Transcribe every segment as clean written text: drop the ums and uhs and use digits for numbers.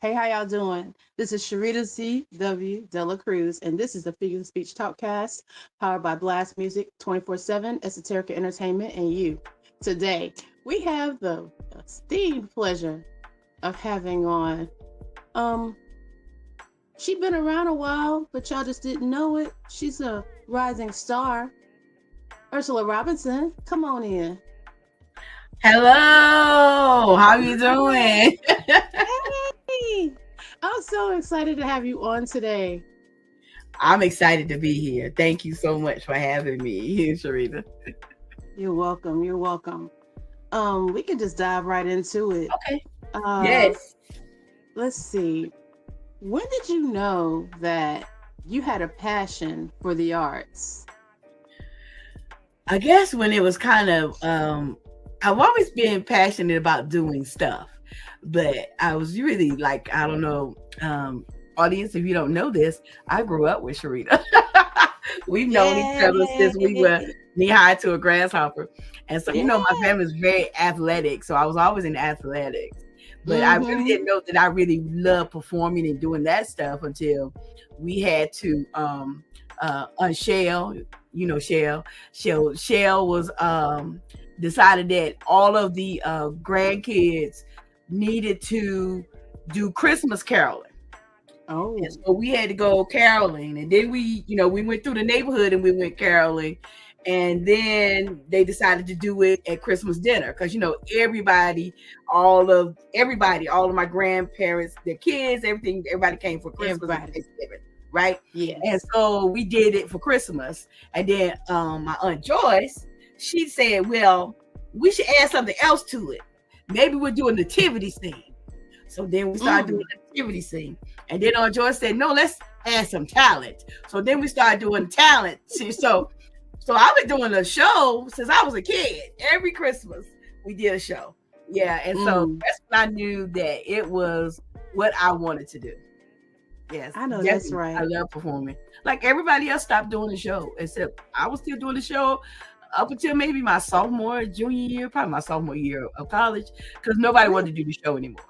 Hey, how y'all doing? This is Sherrita C W Delacruz, and this is the Figures of Speech Talkcast, powered by Blast Music 24/7, Esoterica Entertainment, and you. Today, we have the esteemed pleasure of having on. Um, she been around a while, but y'all just didn't know it. She's a rising star. Ursula Robinson, come on in. Hello, how you doing? Hey, I'm so excited to have you on today. I'm excited to be here. Thank you so much for having me here, Sherrita. You're welcome. You're welcome. We can just dive right into it. Okay. Uh, Yes. let's see. When did you know that you had a passion for the arts? I guess when it was kind of I've always been passionate about doing stuff, but I was really like, I don't know, audience, if you don't know this, I grew up with Sherrita. We've known each other since we were Yay! knee high to a grasshopper. And so, Yeah. my family is very athletic. So I was always in athletics. But I really Mm-hmm. didn't know that I really loved performing and doing that stuff until we had to unshell, Shell was decided that all of the grandkids needed to do Christmas caroling. Oh, And so we had to go caroling. And then we went through the neighborhood and we went caroling. And then they decided to do it at Christmas dinner because all of my grandparents, their kids, everybody came for Christmas and everybody. Thanksgiving, right? And Yes. so we did it for Christmas. And then my Aunt Joyce, she said, well, we should add something else to it. Maybe we'll do a nativity scene. So then we started doing a nativity scene. And then Aunt Joyce said, no, let's add some talent. So then we started doing talent. So I've been doing a show since I was a kid. Every Christmas we did a show. Yeah. And so that's when I knew that it was what I wanted to do. Yes. I know that's Definitely. right. I love performing. Like everybody else stopped doing the show, except I was still doing the show up until maybe my junior year, probably my sophomore year of college, because nobody wanted to do the show anymore.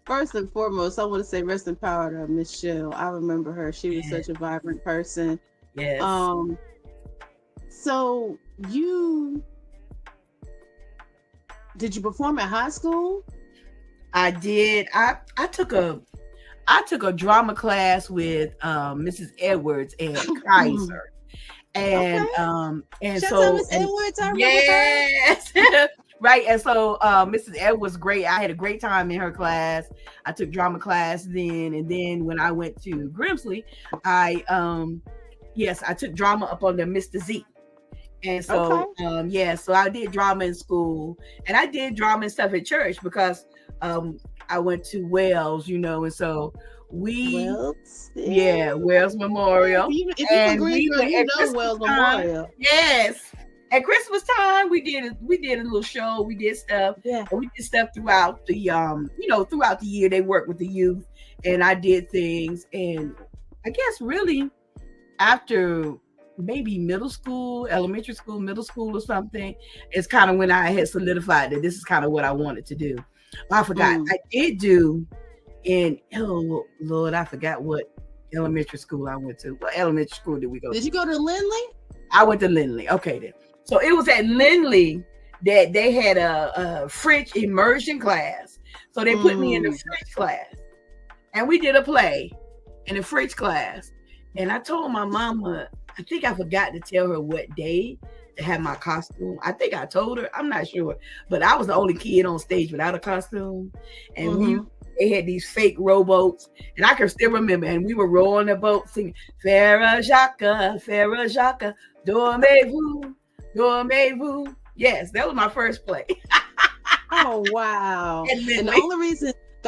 First and foremost, I want to say rest in power to Miss Shell. I remember her. She was Yes. such a vibrant person. Yes. So did you perform at high school? I did. I took a drama class with Mrs. Edwards and Kaiser. And Okay. and Shout so out Miss Edwards. I remember yes. Right. And so Mrs. Edwards was great. I had a great time in her class. I took drama class then, and then when I went to Grimsley, I took drama up under Mr. Z. And so so I did drama in school, and I did drama and stuff at church because I went to Wales, and so Wales Memorial. If you a green girl, you know Wells Memorial. Yes. At Christmas time, we did a little show. We did stuff. Yeah. And we did stuff throughout the throughout the year. They worked with the youth, and I did things. And I guess really after maybe middle school, elementary school, middle school or something, it's kind of when I had solidified that this is kind of what I wanted to do. I forgot. I did do oh Lord, I forgot what elementary school I went to. What elementary school did we go to? Did you go to Lindley? I went to Lindley. Okay, then. So it was at Lindley that they had a French immersion class. So they put me in the French class. And we did a play in the French class. And I told my mama, I think I forgot to tell her what day to have my costume. I think I told her. I'm not sure. But I was the only kid on stage without a costume. And they had these fake rowboats. And I can still remember. And we were rowing the boat singing, Farah Jacques, dormez-vous, dormez-vous. Yes, that was my first play. Oh, wow. And the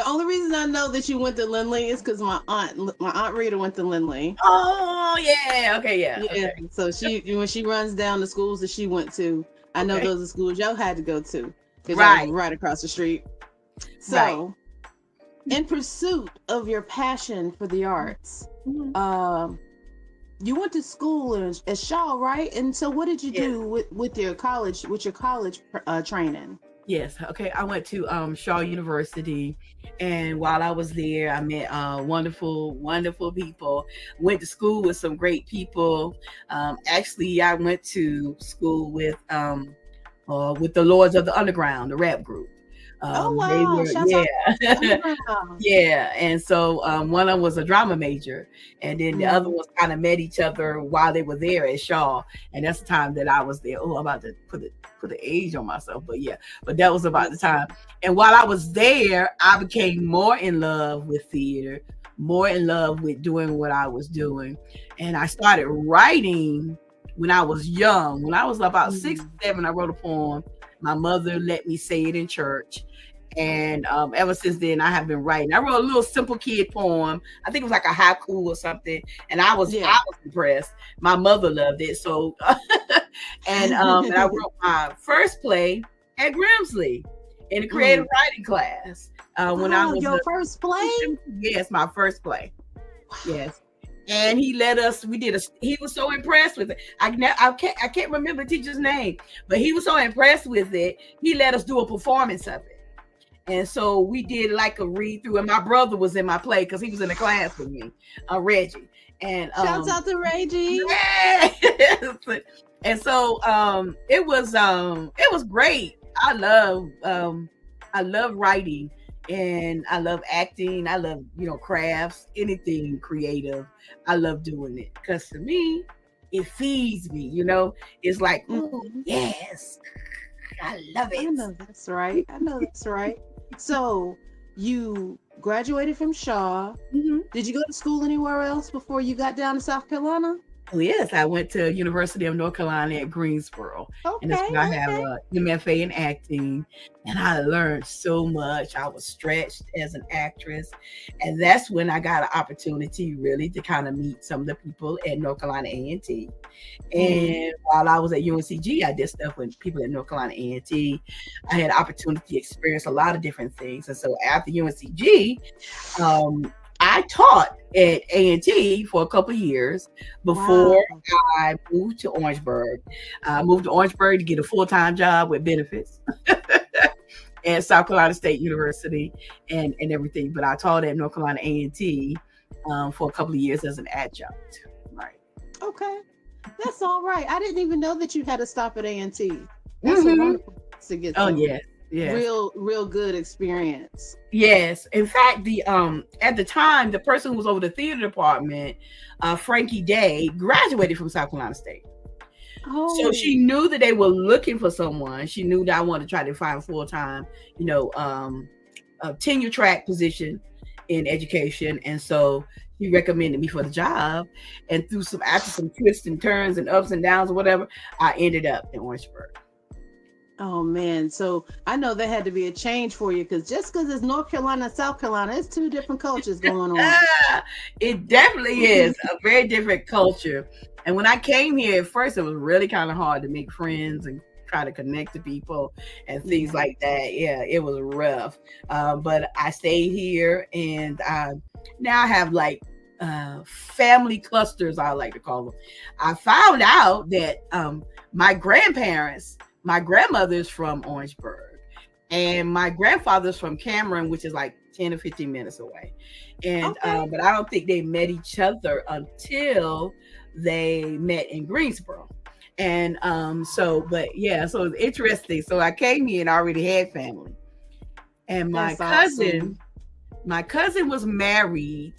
only reason I know that you went to Lindley is because my aunt Rita went to Lindley. Oh, yeah. Okay, yeah. Yeah. Okay. So when she runs down the schools that she went to, I know those are schools y'all had to go to. Right across the street. So in pursuit of your passion for the arts, you went to school at Shaw, right? And so what did you do with your college training? Yes. Okay. I went to Shaw University, and while I was there, I met wonderful, wonderful people. Went to school with some great people. Actually, I went to school with the Lords of the Underground, the rap group. Oh They wow! were, Shouts out to the yeah. underground. Yeah, and so one of them was a drama major, and then the other Mm. ones kind of met each other while they were there at Shaw, and that's the time that I was there. Oh, I'm about to put the age on myself, but yeah, but that was about the Yes. time. And while I was there, I became more in love with theater, more in love with doing what I was doing, and I started writing when I was young. When I was about 6 or 7, I wrote a poem. My mother let me say it in church. And ever since then, I have been writing. I wrote a little simple kid poem. I think it was like a haiku or something, and Yeah. I was impressed. My mother loved it, so and I wrote my first play at Grimsley in a creative writing class when I Wow, was your first play? yes, my first play. Yes. And he let us. We did a. He was so impressed with it. I can't remember the teacher's name, but he was so impressed with it. He let us do a performance of it. And so we did like a read through, and my brother was in my play because he was in the class with me, Reggie. And Shouts out to Reggie. yes. And so it was great. I love writing, and I love acting. I love crafts, anything creative. I love doing it because to me, it feeds me. It's like, oh yes, I love it. I know that's right. I know that's right. So you graduated from Shaw. Mm-hmm. Did you go to school anywhere else before you got down to South Carolina? Oh, yes, I went to University of North Carolina at Greensboro, and that's Okay, where I have okay. a MFA in acting, and I learned so much. I was stretched as an actress, and that's when I got an opportunity really to kind of meet some of the people at North Carolina A&T. And while I was at UNCG, I did stuff with people at North Carolina A&T. I had opportunity to experience a lot of different things, and so after UNCG, I taught at A&T for a couple of years before I moved to Orangeburg. I moved to Orangeburg to get a full-time job with benefits at South Carolina State University and everything. But I taught at North Carolina A&T for a couple of years as an adjunct. Right. Okay. That's all right. I didn't even know that you had to stop at A&T. That's a wonderful place to get some real good experience. Yes. In fact, the at the time, the person who was over the theater department, Frankie Day, graduated from South Carolina State. Oh. So she knew that they were looking for someone. She knew that I wanted to try to find full-time, a tenure track position in education. And so he recommended me for the job. And after some twists and turns and ups and downs or whatever, I ended up in Orangeburg. Oh man, so I know there had to be a change for you because just because it's North Carolina and South Carolina, it's two different cultures going on. It definitely is a very different culture. And when I came here at first, it was really kind of hard to make friends and try to connect to people and things like that. Yeah, it was rough. But I stayed here, and now I have like family clusters, I like to call them. I found out that my grandmother's from Orangeburg, and my grandfather's from Cameron, which is like 10 or 15 minutes away. And but I don't think they met each other until they met in Greensboro. And so it's interesting. So I came here and I already had family. And my cousin was married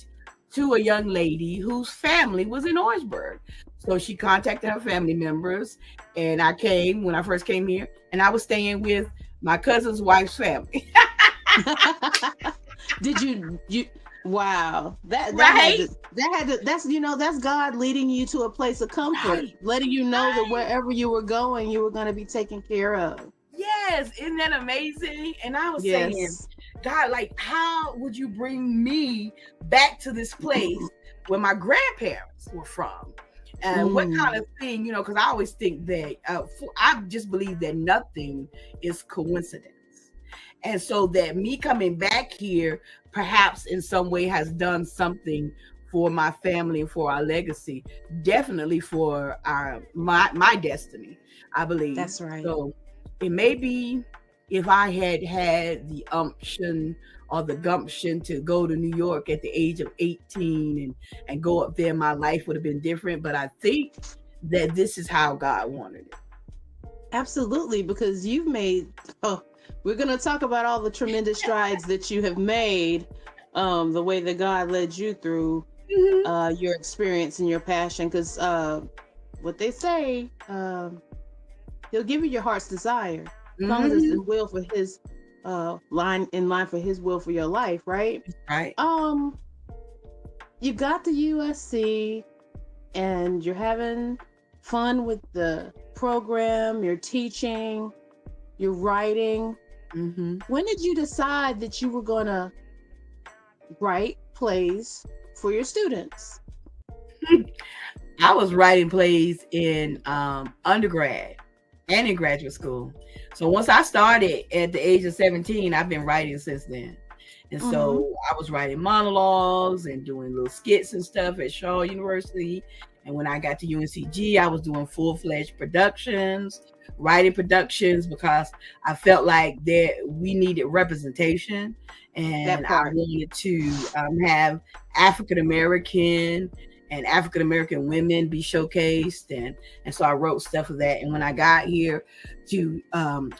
to a young lady whose family was in Orangeburg. So she contacted her family members, and I came when I first came here, and I was staying with my cousin's wife's family. Did you wow. That's God leading you to a place of comfort, letting you know that wherever you were going, you were going to be taken care of. Yes, isn't that amazing? And I was saying, God, like, how would you bring me back to this place where my grandparents were from? And what kind of thing, because I always think that I just believe that nothing is coincidence. And so that me coming back here, perhaps in some way has done something for my family and for our legacy, definitely for my destiny, I believe. That's right. So it may be if I had had the umption or the gumption to go to New York at the age of 18 and go up there, my life would have been different. But I think that this is how God wanted it. Absolutely, because you've made, oh, we're going to talk about all the tremendous strides that you have made, the way that God led you through your experience and your passion. Because what they say, he'll give you your heart's desire, as long as it's the will for his in line for his will for your life, right? Right. You got to USC and you're having fun with the program, you're teaching, you're writing. When did you decide that you were going to write plays for your students? I was writing plays in undergrad and in graduate school. So once I started at the age of 17, I've been writing since then. And so I was writing monologues and doing little skits and stuff at Shaw University. And when I got to UNCG, I was doing full-fledged productions, writing productions, because I felt like that we needed representation. And I wanted to have African-American and African-American women be showcased. And so I wrote stuff of that. And when I got here to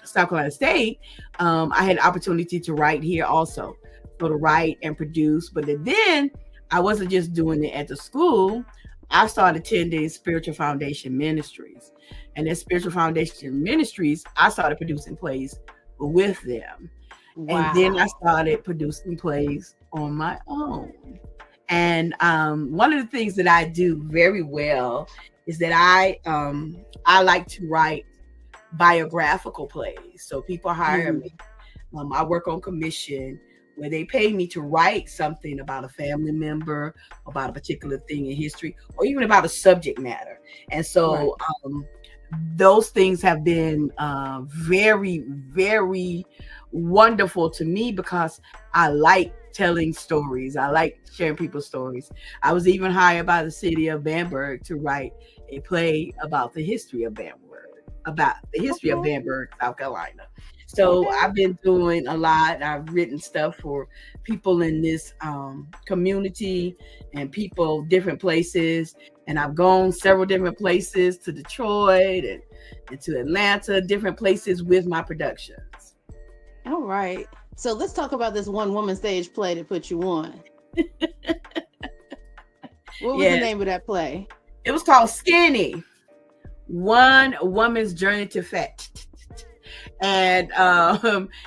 South Carolina State, I had an opportunity to write here also. So to write and produce. But then I wasn't just doing it at the school. I started attending Spiritual Foundation Ministries. And at Spiritual Foundation Ministries, I started producing plays with them. Wow. And then I started producing plays on my own. And one of the things that I do very well is that I like to write biographical plays. So people hire me. I work on commission, where they pay me to write something about a family member, about a particular thing in history, or even about a subject matter. And so those things have been very, very wonderful to me, because I like telling stories. I like sharing people's stories. I was even hired by the city of Bamberg to write a play about the history of Bamberg, South Carolina. So I've been doing a lot. I've written stuff for people in this community and people different places. And I've gone several different places, to Detroit and to Atlanta, different places with my productions. All right. So let's talk about this one woman stage play that put you on. What was the name of that play? It was called Skinny, One Woman's Journey to Fat. And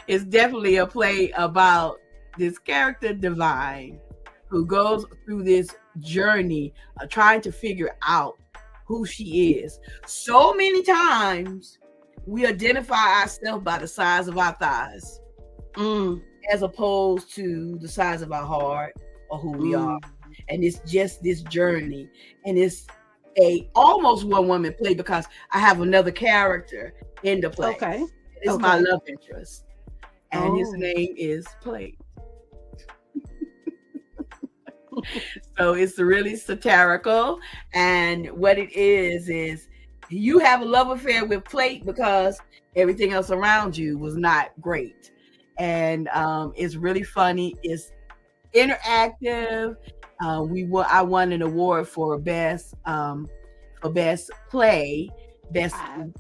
it's definitely a play about this character, Divine, who goes through this journey of trying to figure out who she is. So many times we identify ourselves by the size of our thighs, as opposed to the size of our heart or who we are. And it's just this journey. And it's a almost one woman play, because I have another character in the play. Okay. It's my love interest. And his name is Plate. So it's really satirical. And what it is you have a love affair with Plate because everything else around you was not great. And it's really funny. It's interactive. I won an award for best play, best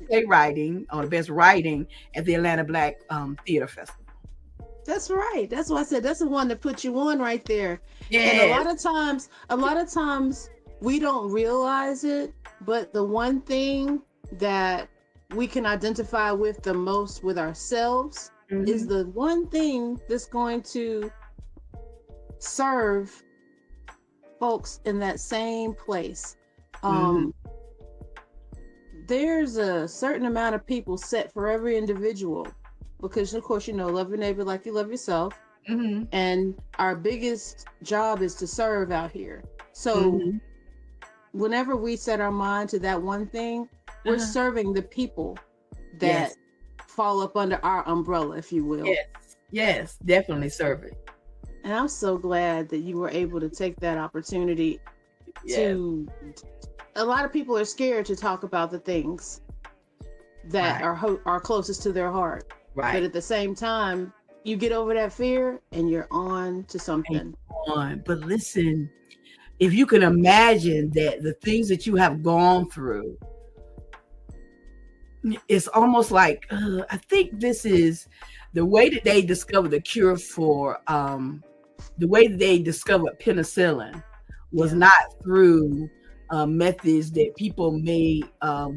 playwriting, or best writing at the Atlanta Black Theater Festival. That's right. That's why I said that's the one that put you on right there. Yes. And a lot of times we don't realize it, but the one thing that we can identify with the most with ourselves is the one thing that's going to serve folks in that same place. There's a certain amount of people set for every individual, because of course, love your neighbor like you love yourself. And our biggest job is to serve out here. So whenever we set our mind to that one thing, we're serving the people that fall up under our umbrella, if you will. Yes, definitely serving. And I'm so glad that you were able to take that opportunity to. A lot of people are scared to talk about the things that are closest to their heart. Right. But at the same time, you get over that fear and you're on to something. But listen, if you can imagine that the things that you have gone through, it's almost like I think this is the way that they discovered the cure for the way that they discovered penicillin was not through methods that people may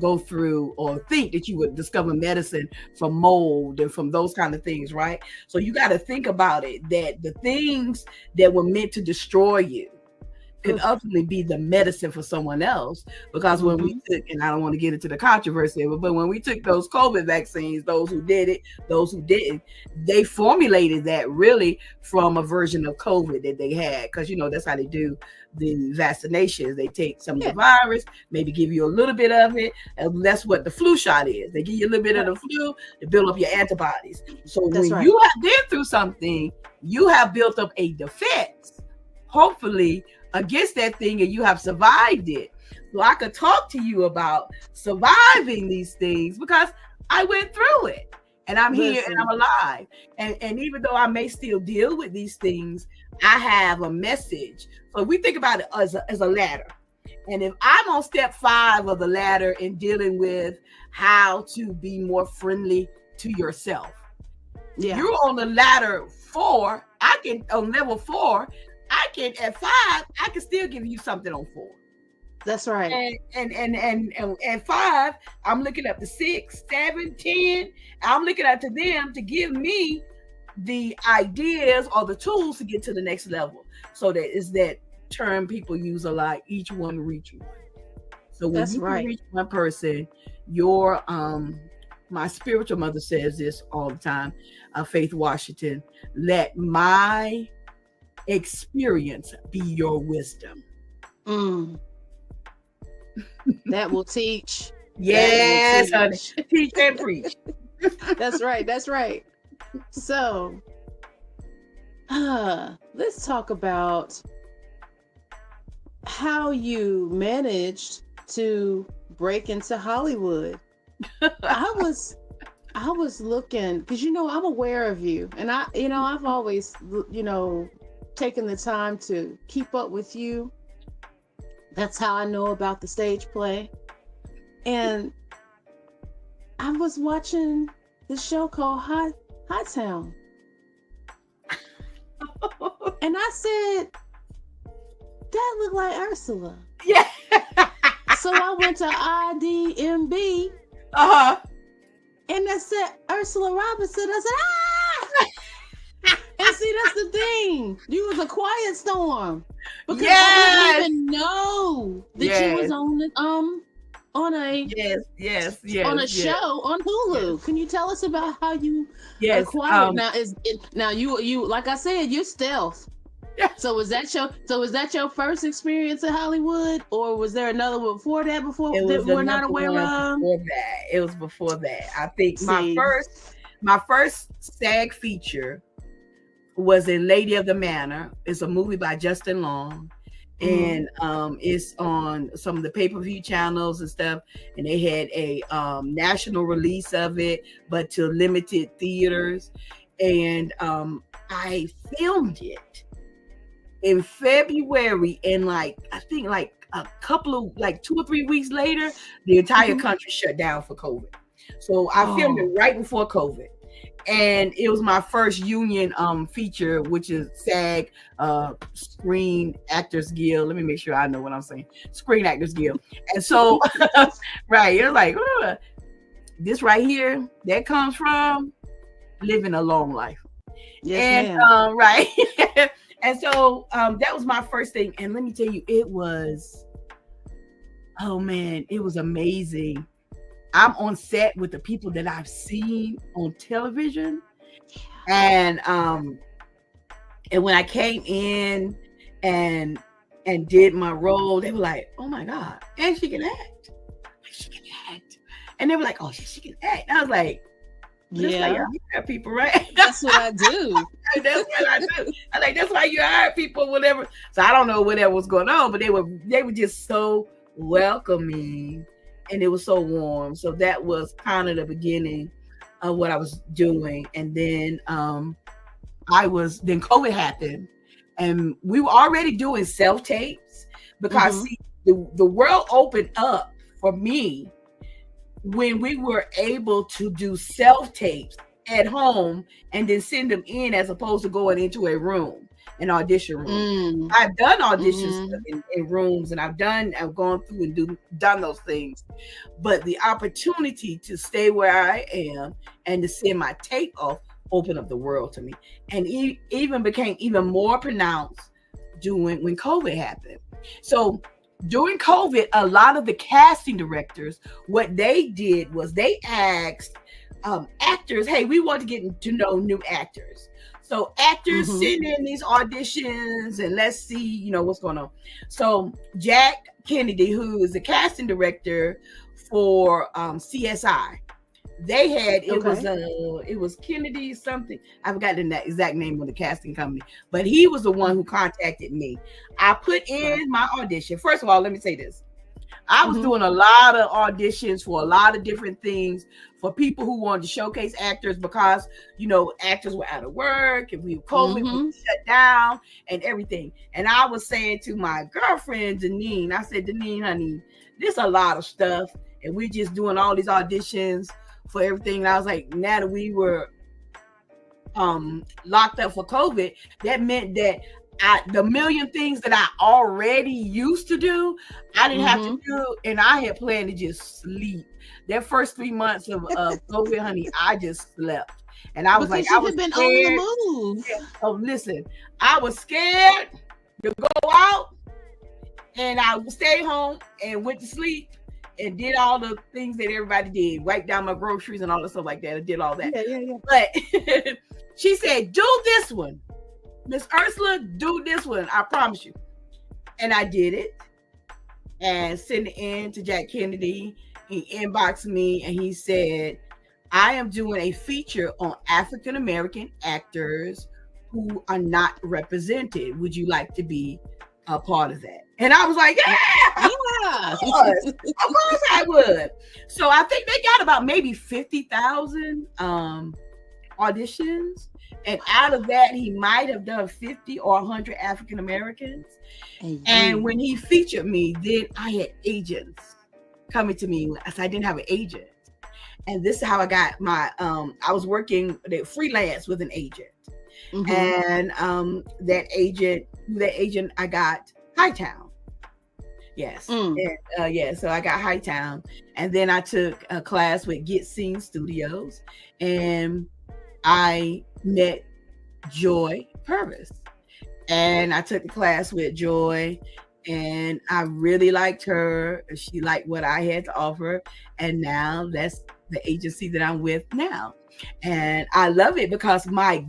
go through or think that you would discover medicine from mold and from those kind of things, right? So you got to think about it, that the things that were meant to destroy you could ultimately be the medicine for someone else. Because when we took, and I don't want to get into the controversy of it, but when we took those COVID vaccines, those who did it, those who didn't, they formulated that really from a version of COVID that they had. Because, you know, that's how they do the vaccinations. They take some of the virus, maybe give you a little bit of it. And that's what the flu shot is. They give you a little bit of the flu to build up your antibodies. So when you have been through something, you have built up a defense, hopefully, against that thing, and you have survived it. So I could talk to you about surviving these things because I went through it, and I'm here and I'm alive. And even though I may still deal with these things, I have a message. So we think about it as a ladder. And if I'm on step 5 of the ladder in dealing with how to be more friendly to yourself, you're on the ladder 4. I can on level 4. I can at 5, I can still give you something on 4. That's right. And at 5, I'm looking up to 6, 7, 10. I'm looking up to them to give me the ideas or the tools to get to the next level. So that is that term people use a lot, each one reach one. So when you can reach one person, your my spiritual mother says this all the time, Faith Washington, let my experience be your wisdom. That will teach. Yes, honey. Teach and preach. That's right. So let's talk about how you managed to break into Hollywood. I was looking, because I'm aware of you, and I've always taken the time to keep up with you. That's how I know about the stage play. And I was watching this show called High Town. And I said, that looked like Ursula. Yeah. So I went to IDMB. And I said, Ursula Robinson. I said, ah! And see, that's the thing. You was a quiet storm. Because I didn't even know that you was on a show on Hulu. Can you tell us about how you acquired? Now you like I said, you're stealth. So was that your first experience in Hollywood, or was there another one before that that we're not aware of? It was before that. I think my first SAG feature was in Lady of the Manor. It's a movie by Justin Long. And it's on some of the pay-per-view channels and stuff. And they had a national release of it, but to limited theaters. And I filmed it in February, and I think a couple of 2 or 3 weeks later, the entire country shut down for COVID. So I filmed it right before COVID. And it was my first union feature, which is SAG, Screen Actors Guild. Let me make sure I know what I'm saying. Screen Actors Guild. And so, right, you're like, this right here, that comes from living a long life. Yes, and ma'am. Right. And so that was my first thing. And let me tell you, it was amazing. I'm on set with the people that I've seen on television. And when I came in and did my role, they were like, oh my God, and she can act. And they were like, oh, she can act. I was like, yeah, you hire people, right? That's what I do. That's what I do. I like, that's why you hire people, whatever. So I don't know whatever was going on, but they were just so welcoming. And it was so warm. So that was kind of the beginning of what I was doing. And then then COVID happened, and we were already doing self-tapes because see, the world opened up for me when we were able to do self-tapes at home and then send them in, as opposed to going into a room, an audition room. I've done auditions in rooms, and I've gone through and done those things, but the opportunity to stay where I am and to send my tape off opened up the world to me, and even became even more pronounced when COVID happened. So during COVID, a lot of the casting directors, what they did was they asked actors, hey, we want to get to know new actors. So actors send in these auditions and let's see, what's going on. So Jack Kennedy, who is the casting director for CSI, they had, it was Kennedy something. I forgot the exact name of the casting company, but he was the one who contacted me. I put in my audition. First of all, let me say this. I was doing a lot of auditions for a lot of different things for people who wanted to showcase actors because, actors were out of work and COVID was shut down and everything. And I was saying to my girlfriend, Deneen, I said, Deneen, honey, there's a lot of stuff and we're just doing all these auditions for everything. And I was like, now that we were locked up for COVID, that meant that the million things that I already used to do, I didn't have to do, and I had planned to just sleep. That first 3 months of COVID, honey, I just slept, and I was because I was been scared. On the move. Yeah. Oh, listen, I was scared to go out, and I stayed home and went to sleep and did all the things that everybody did, write down my groceries and all the stuff like that. I did all that. Yeah. But she said, do this one. Miss Ursula, do this one. I promise you. And I did it and sent it in to Jack Kennedy. He inboxed me and he said, I am doing a feature on African-American actors who are not represented. Would you like to be a part of that? And I was like, yeah, of course I would. So I think they got about maybe 50,000 auditions. And out of that, he might have done 50 or 100 African Americans. And when he featured me, then I had agents coming to me. I didn't have an agent. And this is how I got my, I was working freelance with an agent. And that agent, I got Hightown. Yes. And, so I got Hightown. And then I took a class with Get Seen Studios. And I met Joy Purvis. And I took a class with Joy. And I really liked her. She liked what I had to offer. And now that's the agency that I'm with now. And I love it because my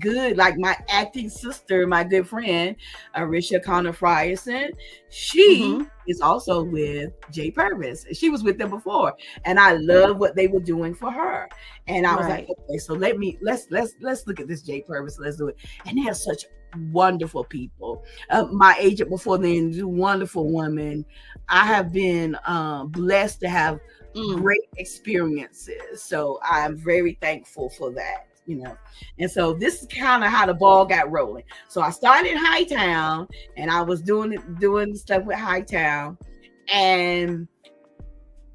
acting sister, my good friend, Arisha Connor Frierson, she is also with Jay Purvis. She was with them before. And I love what they were doing for her. And I was like, okay, so let's look at this Jay Purvis. Let's do it. And they're such wonderful people. My agent before then, wonderful woman. I have been blessed to have great experiences. So I'm very thankful for that, And so this is kind of how the ball got rolling. So I started in Hightown and I was doing stuff with Hightown. And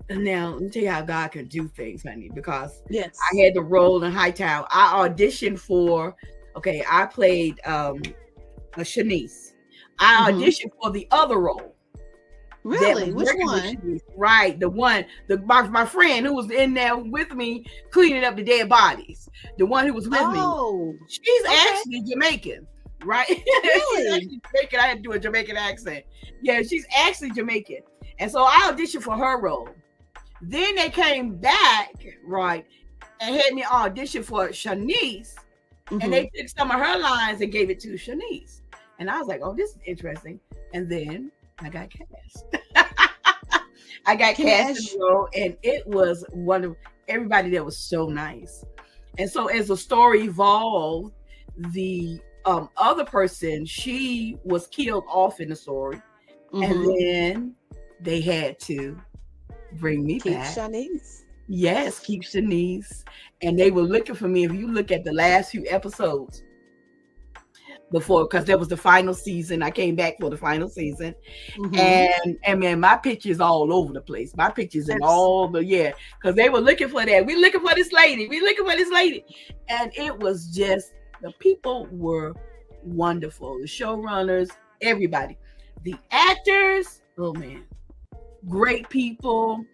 now let me tell you how God can do things, honey, because I had the role in Hightown. I auditioned for, I played a Shanice. I auditioned for the other role. Really? Which one? Right. My friend who was in there with me cleaning up the dead bodies. The one who was with me. She's actually Jamaican, right? Really? She's actually Jamaican. I had to do a Jamaican accent. Yeah, she's actually Jamaican. And so I auditioned for her role. Then they came back, right, and had me audition for Shanice. And they took some of her lines and gave it to Shanice. And I was like, oh, this is interesting. And then I got cast. I got cast in the role, and it was everybody there was so nice. And so as the story evolved, the other person, she was killed off in the story. And then they had to bring me back. Shanice. Yes, keep Shanice. And they were looking for me. If you look at the last few episodes before, because there was the final season, I came back for the final season. And man, my pictures all over the place. My pictures in all the because they were looking for that. We looking for this lady. We looking for this lady. And it was just, the people were wonderful. The showrunners, everybody. The actors, oh man, great people.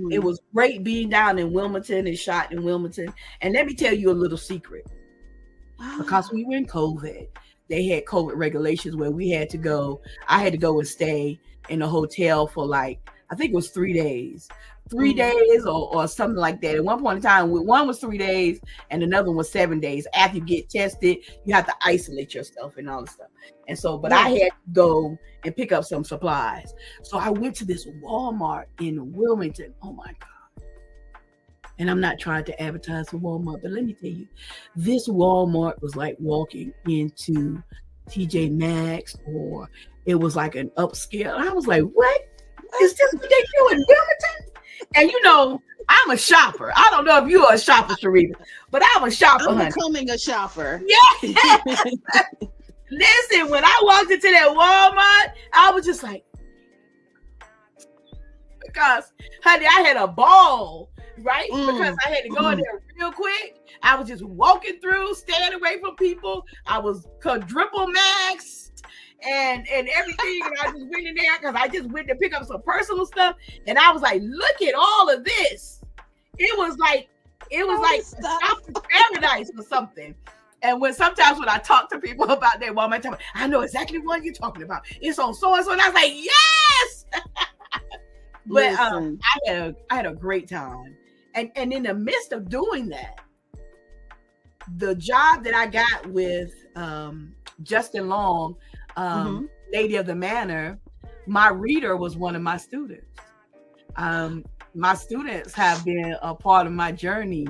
It was great being down in Wilmington and shot in Wilmington. And let me tell you a little secret. Because we were in COVID, they had COVID regulations where we had to go. I had to go and stay in a hotel for like, I think it was 3 days. 3 days or something like that. At one point in time, one was 3 days and another one was 7 days. After you get tested, you have to isolate yourself and all this stuff. And so, but I had to go and pick up some supplies. So I went to this Walmart in Wilmington. Oh my God. And I'm not trying to advertise for Walmart, but let me tell you, this Walmart was like walking into TJ Maxx, or it was like an upscale. I was like, what? Is this what they do in Wilmington? And you know, I'm a shopper. I don't know if you're a shopper, Sherrita, but I'm a shopper. I'm becoming a shopper. Yeah. Listen, when I walked into that Walmart, I was just like, because, honey, I had a ball, right? Because I had to go in there real quick. I was just walking through, staying away from people. I was quadruple maxed and everything. And I just went in there because I just went to pick up some personal stuff. And I was like, look at all of this. It was like paradise or something. And sometimes when I talk to people about that Walmart, I know exactly what you're talking about. It's on so and so, and I was like, yes. But I had a great time, and in the midst of doing that, the job that I got with Justin Long, Lady of the Manor, my reader was one of my students. My students have been a part of my journey.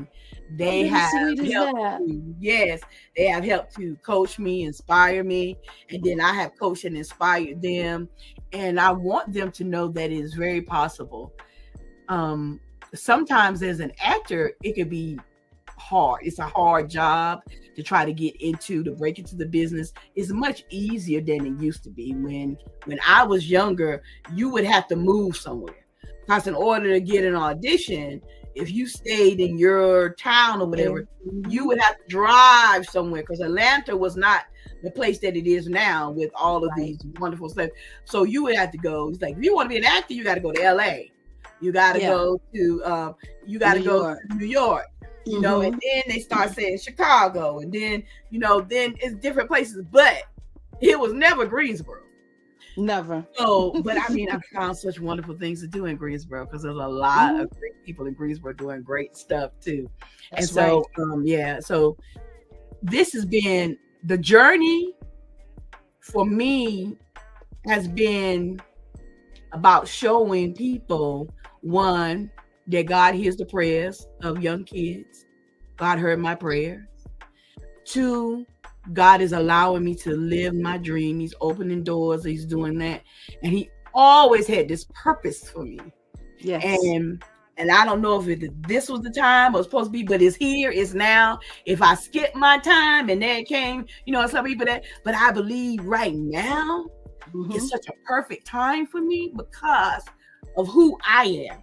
They have they have helped to coach me, inspire me, and then I have coached and inspired them. And I want them to know that it is very possible. Sometimes as an actor, it could be hard. It's a hard job to try to break into the business. It's much easier than it used to be. When I was younger, you would have to move somewhere. Because in order to get an audition, if you stayed in your town or whatever, you would have to drive somewhere, because Atlanta was not the place that it is now with all of these wonderful stuff. So you would have to go. It's like, if you want to be an actor, you got to go to LA. You got to go to New York. You know, and then they start saying Chicago, and then then it's different places. But it was never Greensboro. Never. So, but I mean, I found such wonderful things to do in Greensboro, because there's a lot of great people in Greensboro doing great stuff too. That's so this has been the journey for me, has been about showing people, one, that God hears the prayers of young kids. God heard my prayers. Two, God is allowing me to live my dream. He's opening doors. He's doing that. And he always had this purpose for me. Yes. And I don't know if this was the time it was supposed to be, but it's here, it's now. If I skip my time and then it came, some people but I believe right now it's such a perfect time for me because of who I am.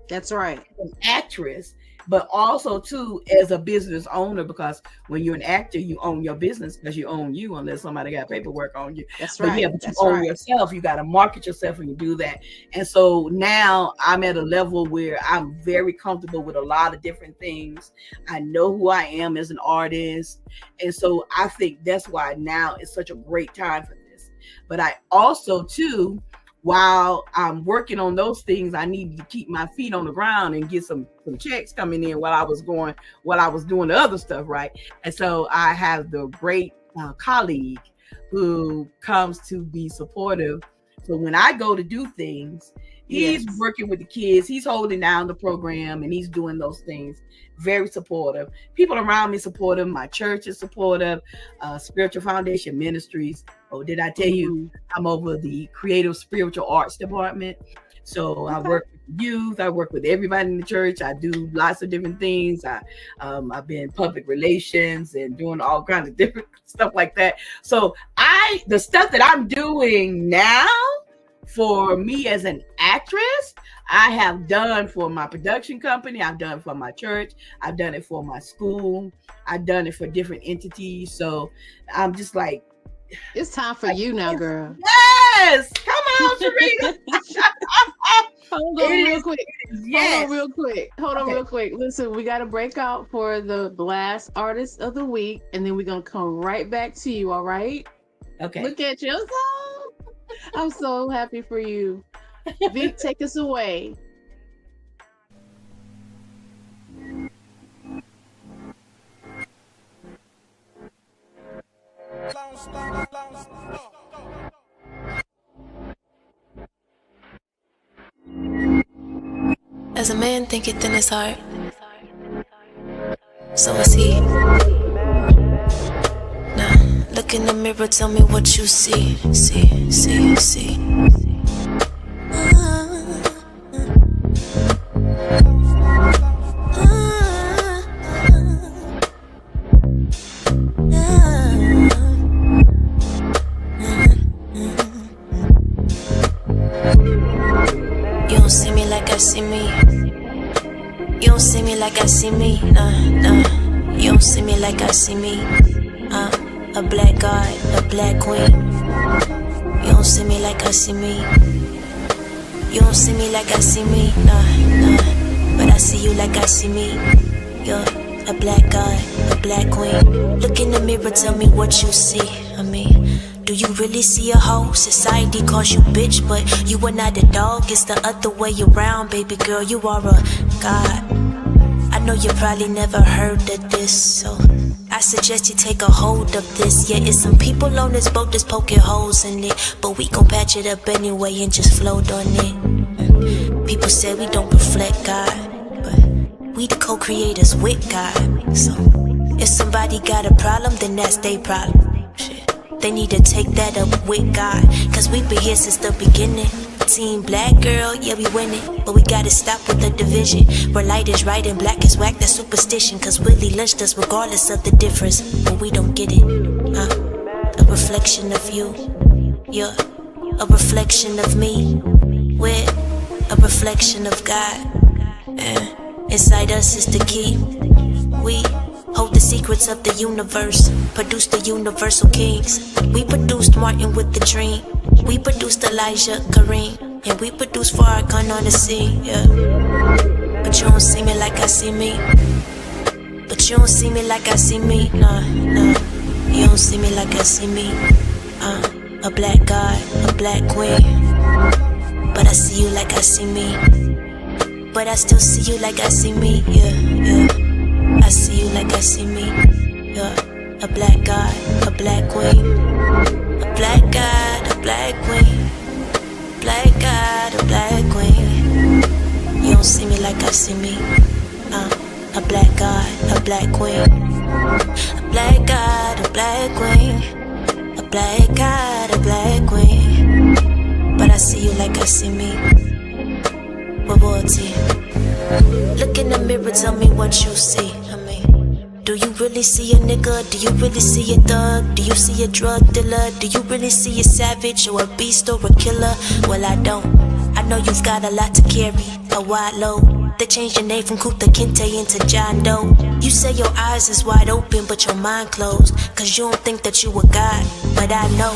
That's right. An actress, but also too as a business owner, because when you're an actor, you own your business because you own you, unless somebody got paperwork on you. That's right. But you own yourself. You got to market yourself when you do that. And so now I'm at a level where I'm very comfortable with a lot of different things. I know who I am as an artist. And so I think that's why now is such a great time for this. But I also too, while I'm working on those things, I needed to keep my feet on the ground and get some checks coming in while I was doing the other stuff, right? And so I have the great colleague who comes to be supportive. So when I go to do things, he's working with the kids, he's holding down the program, and he's doing those things. Very supportive. People around me supportive. My church is supportive. Spiritual Foundation Ministries. Oh, did I tell you I'm over the creative spiritual arts department? So I work with youth. I work with everybody in the church. I do lots of different things. I've been in public relations and doing all kinds of different stuff like that. So the stuff that I'm doing now for me as an actress, I have done for my production company. I've done for my church. I've done it for my school. I've done it for different entities. So I'm just like, it's time for you now, girl. Yes, come on, Sherrita. Hold on real quick. Yes. Hold on real quick. Listen, we got to break out for the Blast Artist of the Week, and then we're going to come right back to you, all right? Okay. Look at you. I'm so happy for you. Vic, take us away. As a man thinketh in his heart, so is he. Now, look in the mirror, tell me what you see. See. You don't see me like I see me. You don't see me like I see me. Nah. You don't see me like I see me. A black god, a black queen. You don't see me like I see me. You don't see me like I see me. Nah. But I see you like I see me. You're a black god, a black queen. Look in the mirror, tell me what you see. I mean, do you really see a hoe? Society calls you bitch, but you are not a dog. It's the other way around, baby girl. You are a god. I know you probably never heard of this, so I suggest you take a hold of this. Yeah, it's some people on this boat that's poking holes in it, but we gon' patch it up anyway and just float on it. People say we don't reflect God, but we the co-creators with God. So if somebody got a problem, then that's their problem. They need to take that up with God, cause we've been here since the beginning. Team black girl, yeah we winning, but we gotta stop with the division. Where light is right and black is whack, that's superstition. Cause Willie lynched us regardless of the difference, but we don't get it. A reflection of you, you're a reflection of me. We're a reflection of God, and inside us is the key. We hold the secrets of the universe, produce the universal kings. We produced Martin with the dream. We produced Elijah, Kareem, and we produced Farrakhan on the scene, yeah. But you don't see me like I see me. But you don't see me like I see me, nah. You don't see me like I see me. A black god, a black queen. But I see you like I see me. But I still see you like I see me, yeah. I see you like I see me. You're a black god, a black queen. A black god, a black queen. Black god, a black queen. You don't see me like I see me. A black god, a black queen. A black god, a black queen. A black god, a black queen. But I see you like I see me. With royalty. Look in the mirror, tell me what you see. Do you really see a nigga? Do you really see a thug? Do you see a drug dealer? Do you really see a savage or a beast or a killer? Well, I don't. I know you've got a lot to carry, a wide load. They changed your name from Kuta Kinte into John Doe. You say your eyes is wide open, but your mind closed. Cause you don't think that you a god. But I know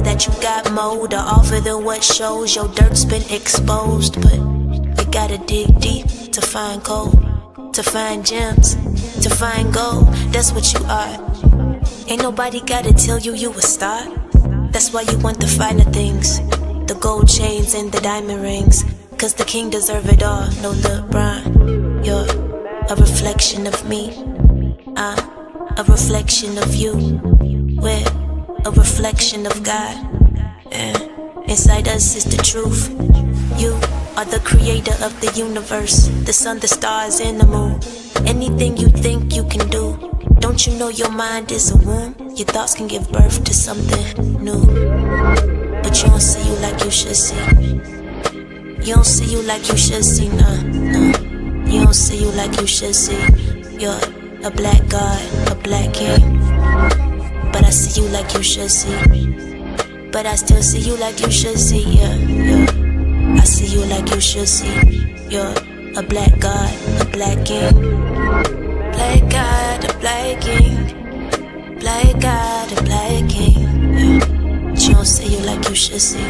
that you got more to offer than what shows. Your dirt's been exposed, but you gotta dig deep to find gold. To find gems, to find gold, that's what you are. Ain't nobody gotta tell you you a star. That's why you want the finer things, the gold chains and the diamond rings. Cause the king deserve it all, no LeBron. You're a reflection of me, a reflection of you. We're a reflection of God, and inside us is the truth. You are the creator of the universe, the sun, the stars, and the moon. Anything you think you can do. Don't you know your mind is a womb? Your thoughts can give birth to something new. But you don't see you like you should see. You don't see you like you should see, nah, nah. You don't see you like you should see. You're a black god, a black king. But I see you like you should see. But I still see you like you should see, yeah, yeah. I see you like you should see. You're a black god, a black king. Black god, a black king. Black god, a black king, yeah. But you don't see you like you should see.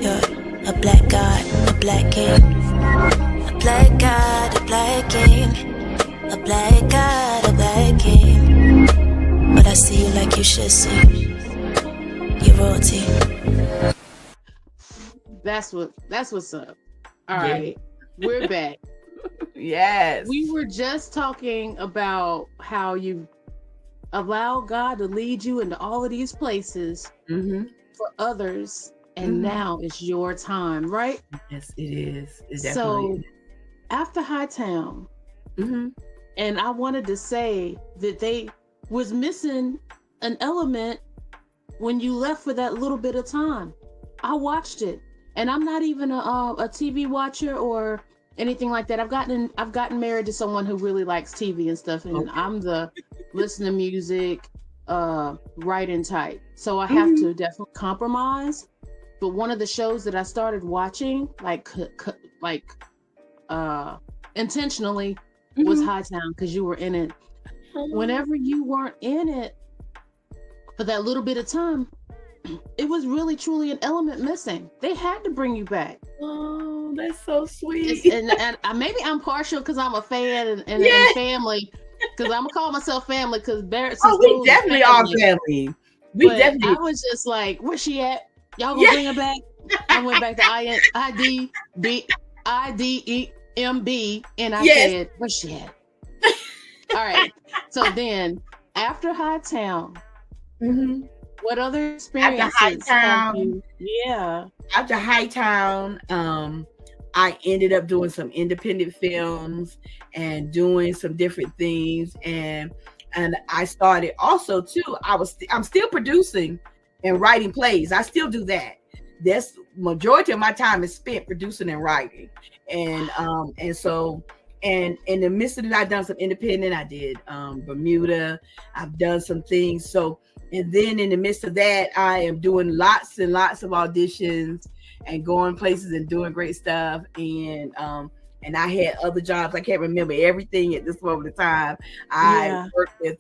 You're a black god, a black king. A black god, a black king. A black god, a black king. But I see you like you should see. You're royalty. That's what's up. All right, we're back. Yes. We were just talking about how you allow God to lead you into all of these places for others, and now it's your time, right? Yes, it is. It definitely So is. after Hightown, and I wanted to say that they was missing an element when you left for that little bit of time. I watched it, and I'm not even a TV watcher or anything like that. I've gotten married to someone who really likes TV and stuff, and I'm the listen to music, writing type. So I have to definitely compromise. But one of the shows that I started watching, intentionally, was Hightown, because you were in it. Whenever you weren't in it for that little bit of time, it was really truly an element missing. They had to bring you back. Oh, that's so sweet. And maybe I'm partial because I'm a fan and family, because I'm gonna call myself family, because Barrett's. We definitely are family. I was just like, where's she at? Y'all gonna bring her back? I went back to IDEMB, and I said, where's she at? All right. So then, after Hightown, what other experiences have you? Yeah. After Hightown, I ended up doing some independent films and doing some different things, and I started also too. I'm still producing and writing plays. I still do that. That's majority of my time is spent producing and writing, and so. And in the midst of it, I've done some independent. I did Bermuda. I've done some things. So, and then in the midst of that, I am doing lots and lots of auditions and going places and doing great stuff. And I had other jobs. I can't remember everything at this moment in time. I worked with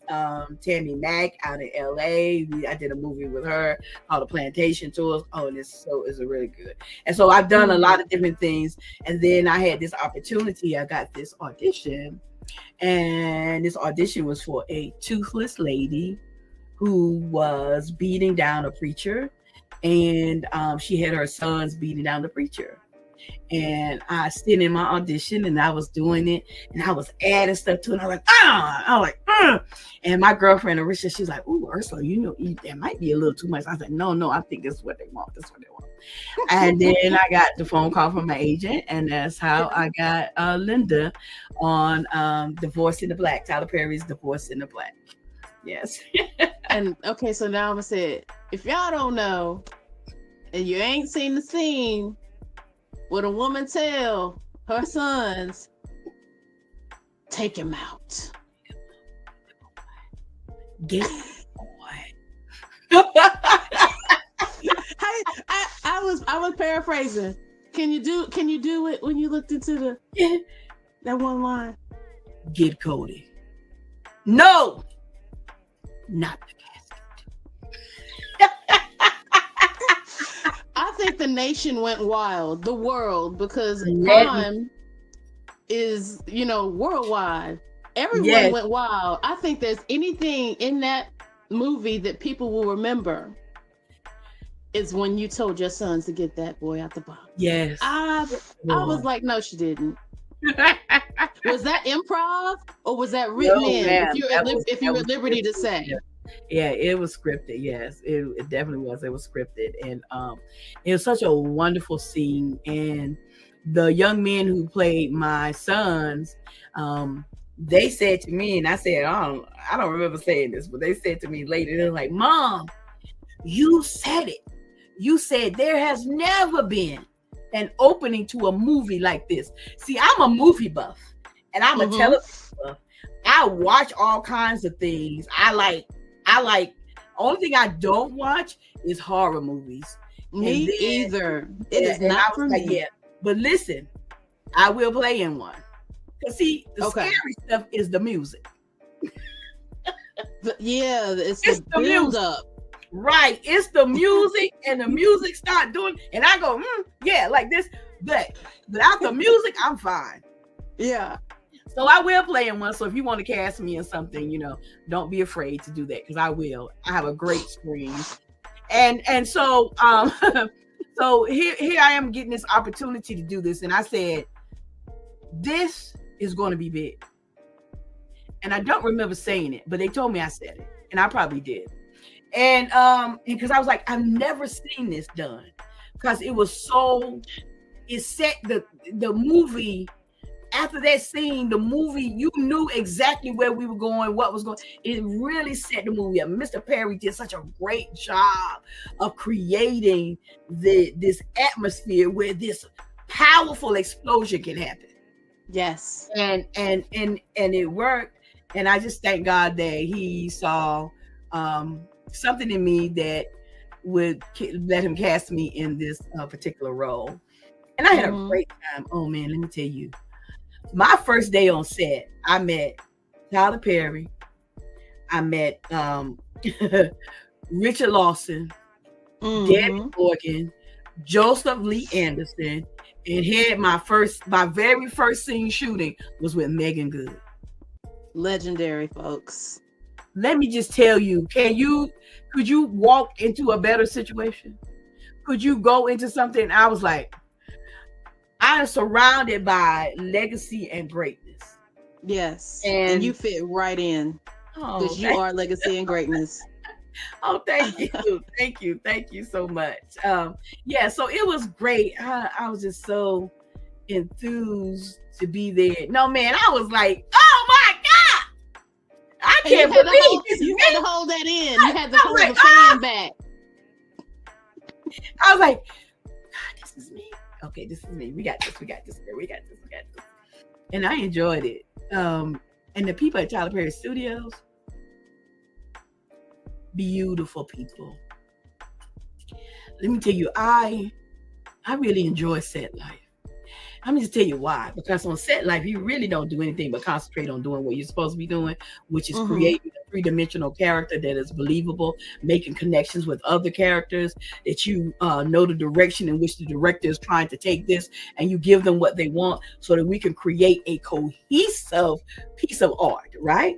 Tammy Mack out in LA. I did a movie with her called The Plantation Tours. Oh, and it's really good. And so I've done a lot of different things. And then I had this opportunity. I got this audition. And this audition was for a toothless lady who was beating down a preacher. And she had her sons beating down the preacher. And I stood in my audition and I was doing it and I was adding stuff to it. And I was like, And my girlfriend, Ursula, she's like, ooh, Ursula, that might be a little too much. I said, no, I think this is what they want. And then I got the phone call from my agent, and that's how I got Linda on Divorce in the Black, Tyler Perry's Divorce in the Black. Yes. And okay, so now I'm gonna say it. If y'all don't know, and you ain't seen the scene, would a woman tell her sons, take him out? Get I was paraphrasing. Can you do it when you looked into that one line? Get Cody. No, not the casket. I think the nation went wild, the world, because crime is, worldwide. Everyone went wild. I think there's anything in that movie that people will remember is when you told your sons to get that boy out the box. Yes. I was like, no, she didn't. Was that improv or was that written in? If you're at liberty to say. Yeah, it was scripted. Yes, it definitely was. It was scripted, and it was such a wonderful scene. And the young men who played my sons, they said to me, and I said, I don't remember saying this, but they said to me later, they're like, "Mom, you said it. You said there has never been an opening to a movie like this. See, I'm a movie buff and I'm a television buff. I watch all kinds of things. I like only thing I don't watch is horror movies. Me either. It is not for me. Yeah. But listen, I will play in one. Because see, the scary stuff is the music. It's the build up. Right. It's the music, and the music start doing, and I go, yeah, like this. But without the music, I'm fine. Yeah. So I will play in one. So if you want to cast me in something, don't be afraid to do that, because I will. I have a great screen. And so so here I am getting this opportunity to do this. And I said, this is going to be big. And I don't remember saying it, but they told me I said it, and I probably did. And because I was like, I've never seen this done, because it set the movie. After that scene, the movie, you knew exactly where we were going, what was going. It really set the movie up. Mr. Perry did such a great job of creating this atmosphere where this powerful explosion can happen. Yes. And it worked. And I just thank God that he saw something in me that would let him cast me in this particular role. And I had a great time. Oh man, let me tell you. My first day on set, I met Tyler Perry. I met Richard Lawson, Debbie Morgan, Joseph Lee Anderson, and had my very first scene shooting was with Megan Good. Legendary, folks. Let me just tell you, could you walk into a better situation? Could you go into something? I was like, I am surrounded by legacy and greatness. Yes. And you fit right in, because you are legacy and greatness. Oh, thank you. Thank you so much. So it was great. I was just so enthused to be there. No, man, I was like, oh my God. I can't believe you had to hold that in. You had to hold the fan back. I was like, God, this is me. Okay, this is me. We got this. And I enjoyed it. And the people at Tyler Perry Studios, beautiful people. Let me tell you, I really enjoy set life. I'm just tell you why. Because on set life, you really don't do anything but concentrate on doing what you're supposed to be doing, which is creating a three-dimensional character that is believable, making connections with other characters, that you know the direction in which the director is trying to take this, and you give them what they want so that we can create a cohesive piece of art, right?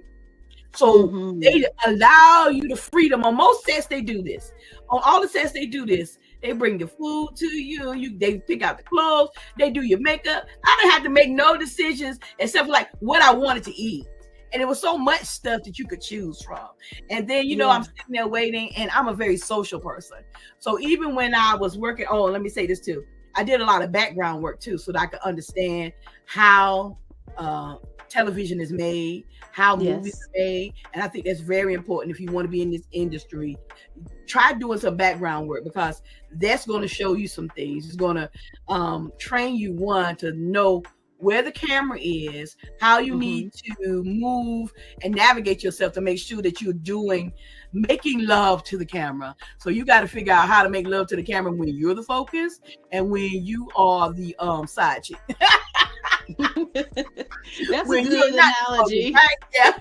So they allow you the freedom. On most sets, they do this. On all the sets, they do this. They bring the food to you. They pick out the clothes. They do your makeup. I didn't have to make no decisions except for like what I wanted to eat. And it was so much stuff that you could choose from. And then, I'm sitting there waiting, and I'm a very social person. So even when I was working, let me say this too. I did a lot of background work too, so that I could understand how television is made, how movies are made. And I think that's very important if you want to be in this industry. Try doing some background work, because that's going to show you some things. It's going to train you, one, to know where the camera is, how you need to move and navigate yourself to make sure that you're making love to the camera. So you got to figure out how to make love to the camera when you're the focus and when you are the side chick. That's a good analogy. Right? Yeah.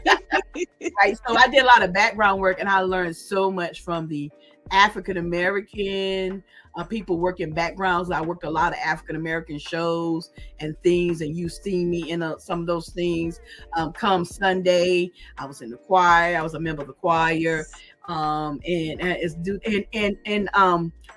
Right. So I did a lot of background work, and I learned so much from the African American people working backgrounds. I worked a lot of African American shows and things, and you've seen me in some of those things. Come Sunday, I was in the choir. I was a member of the choir.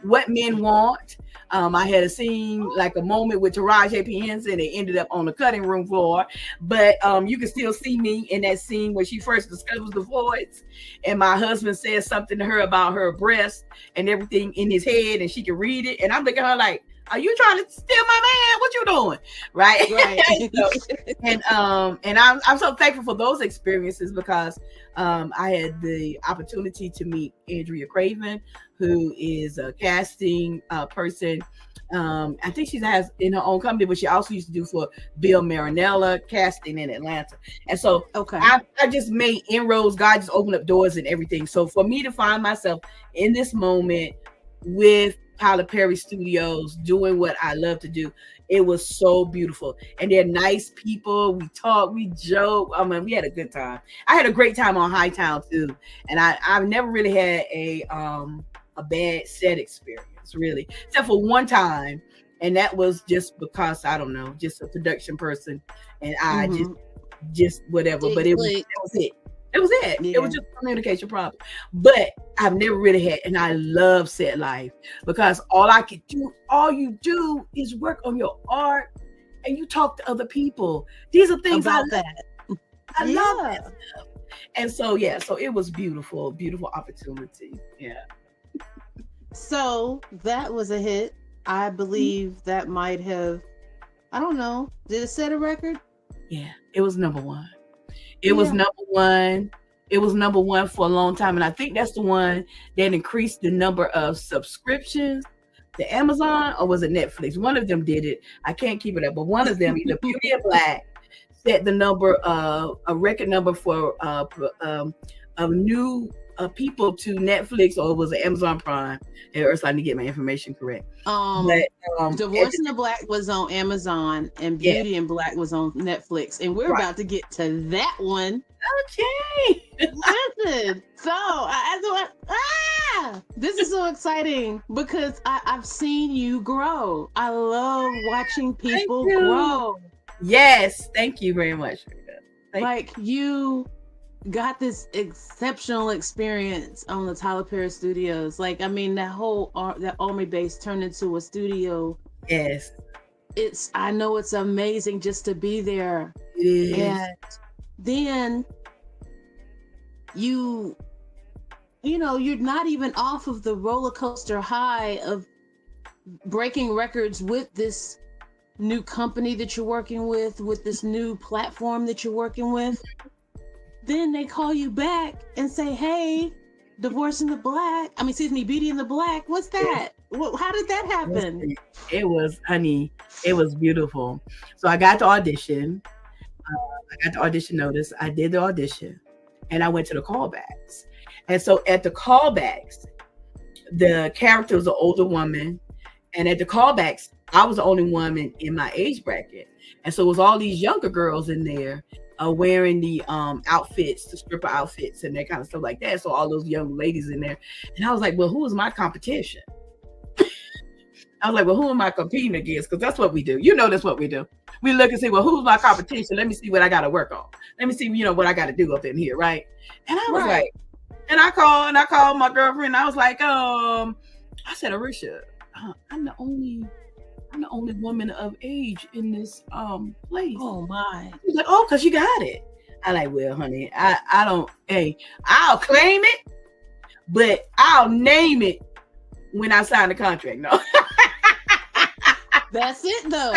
What Men Want. I had a scene, like a moment with Taraji P. Henson. It ended up on the cutting room floor, but you can still see me in that scene where she first discovers the voids, and my husband says something to her about her breast and everything in his head, and she can read it. And I'm looking at her like, Are you trying to steal my man? What you doing? Right. And I'm so thankful for those experiences because I had the opportunity to meet Andrea Craven, who is a casting person. I think she has in her own company, but she also used to do for Bill Marinella casting in Atlanta. And so I just made inroads. God just opened up doors and everything. So for me to find myself in this moment with Tyler Perry Studios doing what I love to do, it was so beautiful. And they're nice people. We talk, we joke. I mean, we had a good time. I had a great time on Hightown too. And I've never really had a bad set experience, really, except for one time. And that was just because, I don't know, just a production person. And I just whatever. But it was it. It was it. Yeah. It was just a communication problem. But I've never really had, and I love set life because all you do is work on your art and you talk to other people. These are things I love that stuff. And so, so it was beautiful, beautiful opportunity. Yeah. So that was a hit. I believe that might have, I don't know, did it set a record? Yeah, it was number one. It was number one. It was number one for a long time. And I think that's the one that increased the number of subscriptions to Amazon, or was it Netflix? One of them did it. I can't keep it up, but one of them, either Beauty and Black, set the number, a record number for of new people to Netflix, or it was Amazon Prime. And Ursula, I need to get my information correct. Divorce in the Black was on Amazon, and Beauty and Black was on Netflix, and we're about to get to that one. Okay. Listen, so this is so exciting because I've seen you grow. I love watching people grow. Yes, thank you very much. You got this exceptional experience on the Tyler Perry Studios. Like, I mean, that whole that army base turned into a studio. Yes, I know it's amazing just to be there. It is. And then you know, you're not even off of the roller coaster high of breaking records with this new company that you're working with this new platform that you're working with. Then they call you back and say, hey, Beauty in the Black. What's that? How did that happen? It was, honey, it was beautiful. So I got the audition. I got the audition notice. I did the audition and I went to the callbacks. And so at the callbacks, the character was an older woman. And at the callbacks, I was the only woman in my age bracket. And so it was all these younger girls in there wearing the outfits, the stripper outfits and that kind of stuff like that. So all those young ladies in there. And I was like, well, who is my competition? I was like, well, who am I competing against? Because that's what we do. You know, that's what we do. We look and say, well, who's my competition? Let me see what I got to work on. Let me see, what I got to do up in here, right? And I was like, and I called my girlfriend. I was like, I said, Arisha, I'm the only woman of age in this place. Oh my. She's like, oh, because you got it. I like, well, honey, I don't, I'll claim it, but I'll name it when I sign the contract. No. That's it though.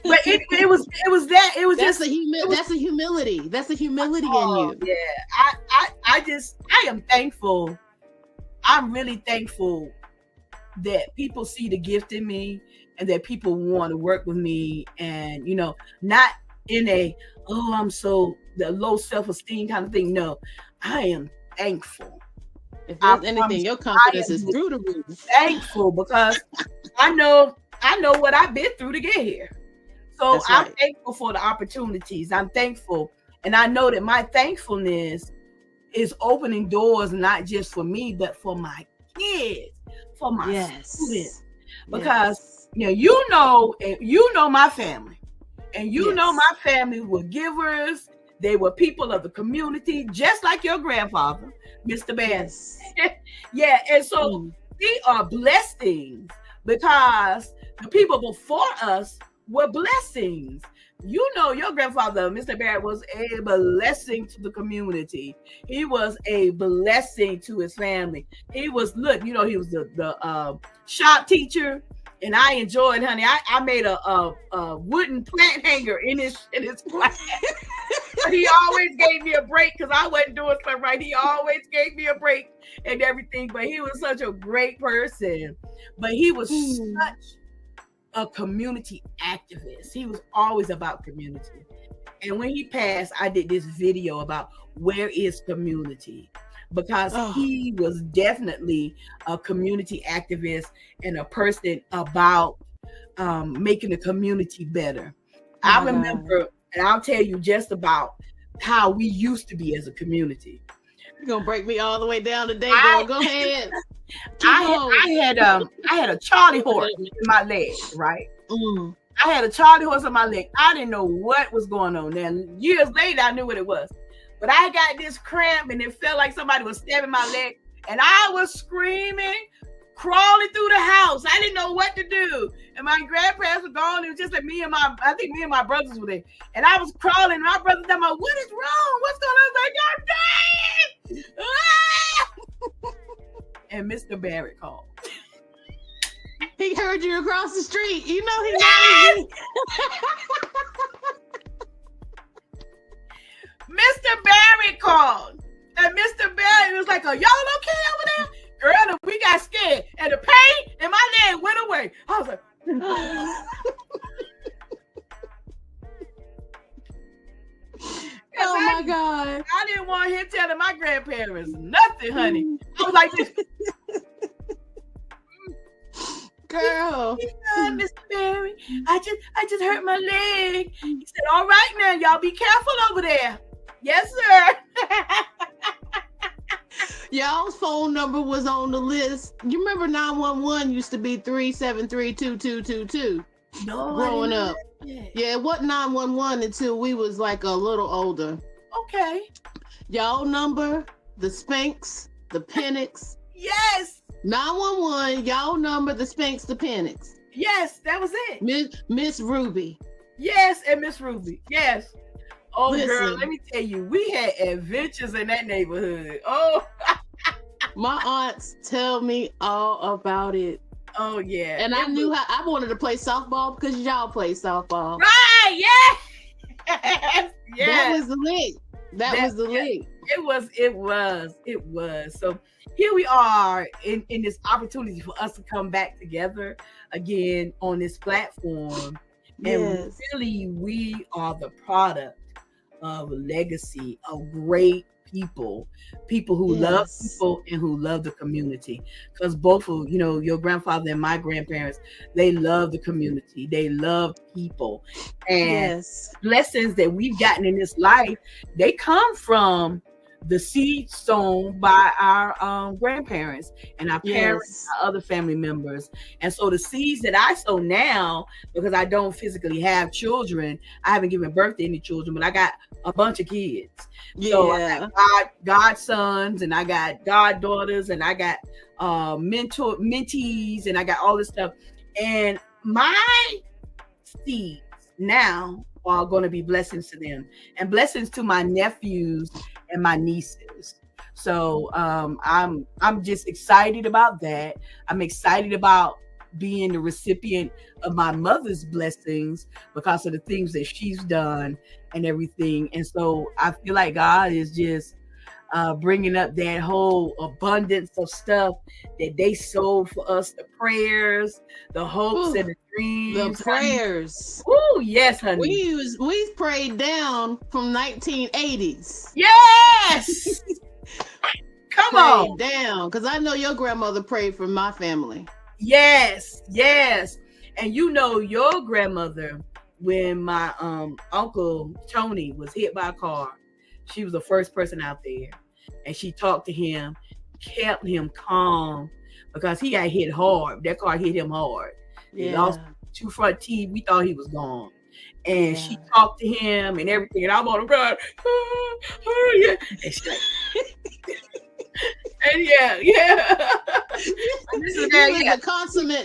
But it was that. It was that's the humility. That's the humility in you. Yeah. I am thankful. I'm really thankful that people see the gift in me and that people want to work with me, and not in a I'm so the low self-esteem kind of thing. No, I am thankful. If there's anything, your confidence is through the roof. Thankful because I know what I've been through to get here. So right. I'm thankful for the opportunities. I'm thankful, and I know that my thankfulness is opening doors not just for me, but for my kids, for my students. Because you know my family, and you know my family were givers. They were people of the community, just like your grandfather, Mr. Bass. Yes. And so we are blessings because the people before us were blessings. Your grandfather, Mr. Barrett, was a blessing to the community. He was a blessing to his family. He was, he was the shop teacher. and I enjoyed, honey. I made a wooden plant hanger in his class. But he always gave me a break because I wasn't doing stuff right. He always gave me a break and everything. But he was such a great person. But he was such a community activist. He was always about community. And when he passed, I did this video about where is community, because he was definitely a community activist and a person about making the community better. I remember, and I'll tell you just about how we used to be as a community. You're gonna break me all the way down today, girl. Go ahead. I had a Charlie horse in my leg, right? I had a Charlie horse in my leg. I didn't know what was going on. Then years later, I knew what it was. But I got this cramp, and it felt like somebody was stabbing my leg, and I was screaming, crawling through the house. I didn't know what to do. And my grandparents were gone. It was just like I think me and my brothers were there. And I was crawling, and my brother told me, what is wrong? What's going on? I was like, I'm dying. And Mr. Barrett called. He heard you across the street. You know he knows you. Mr. Barrett called. And Mr. Barrett was like, are y'all okay over there? Girl, we got scared. And the pain in my leg went away. I was like, oh my God. I didn't want him telling my grandparents nothing, honey. I was like this. Girl. Mr. Barry, I just hurt my leg. He said, all right now, y'all be careful over there. Yes, sir. Y'all's phone number was on the list. You remember 911 used to be 373-2222. No, growing up. Yeah, it wasn't 911 until we was like a little older. Okay. Y'all number, the Spanx, the Penix. Yes. 911, y'all number, the Spanx, the Penix. Yes, that was it. Miss Ruby. Yes, and Miss Ruby. Yes. Oh, Listen, girl, let me tell you, we had adventures in that neighborhood. Oh. My aunts tell me all about it. Oh, yeah. And I knew how I wanted to play softball because y'all play softball. Right, yes. Yes. That was the link. That was the link. It was. So here we are in this opportunity for us to come back together again on this platform. Yes. And really, we are the product of a legacy of great people who love people and who love the community. Because both of your grandfather and my grandparents, they love the community. They love people. And blessings that we've gotten in this life, they come from the seed sown by our grandparents and our parents, our other family members. And so the seeds that I sow now, because I don't physically have children, I haven't given birth to any children, but I got a bunch of kids. So I got godsons, and I got goddaughters, and I got mentees, and I got all this stuff. And my seeds now are going to be blessings to them and blessings to my nephews and my nieces. So I'm just excited about that. I'm excited about being the recipient of my mother's blessings because of the things that she's done and everything. And so I feel like God is just bringing up that whole abundance of stuff that they sowed for us, the prayers, the hopes, and the dreams. The prayers. Oh, yes, honey. We prayed down from 1980s. Yes. Come on. Down, because I know your grandmother prayed for my family. Yes. And your grandmother, when my uncle Tony was hit by a car, she was the first person out there, and she talked to him, kept him calm because he got hit hard. That car hit him hard. He lost 2 front teeth. We thought he was gone. And she talked to him and everything. And I'm on the ground. And she's like, and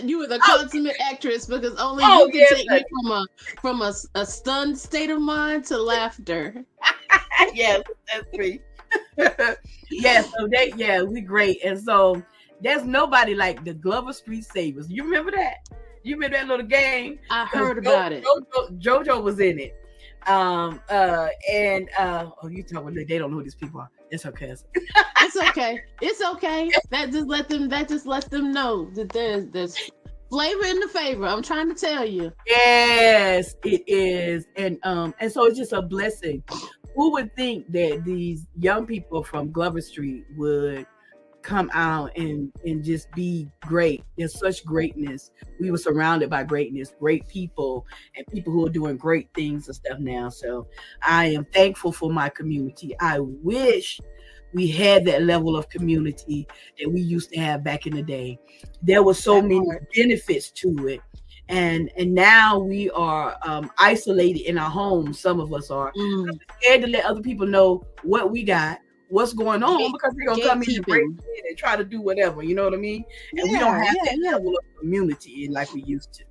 you were the consummate actress, because only you can take me from a stunned state of mind to laughter. Yes, that's me. So we great. And so there's nobody like the Glover Street Savers. You remember that? You remember that little game? I heard about it. JoJo was in it. Oh, you talking about they don't know who these people are. It's okay. It's okay. It's okay. That just lets them know that there's flavor in the favor. I'm trying to tell you. Yes, it is. And so it's just a blessing. Who would think that these young people from Glover Street would come out and just be great? There's such greatness. We were surrounded by greatness, great people, and people who are doing great things and stuff now. So I am thankful for my community. I wish we had that level of community that we used to have back in the day. There were so many benefits to it. And now we are isolated in our homes. Some of us are scared to let other people know what we got, what's going on, because they're gonna come in and break in and try to do whatever. You know what I mean? And we don't have that level of community like we used to.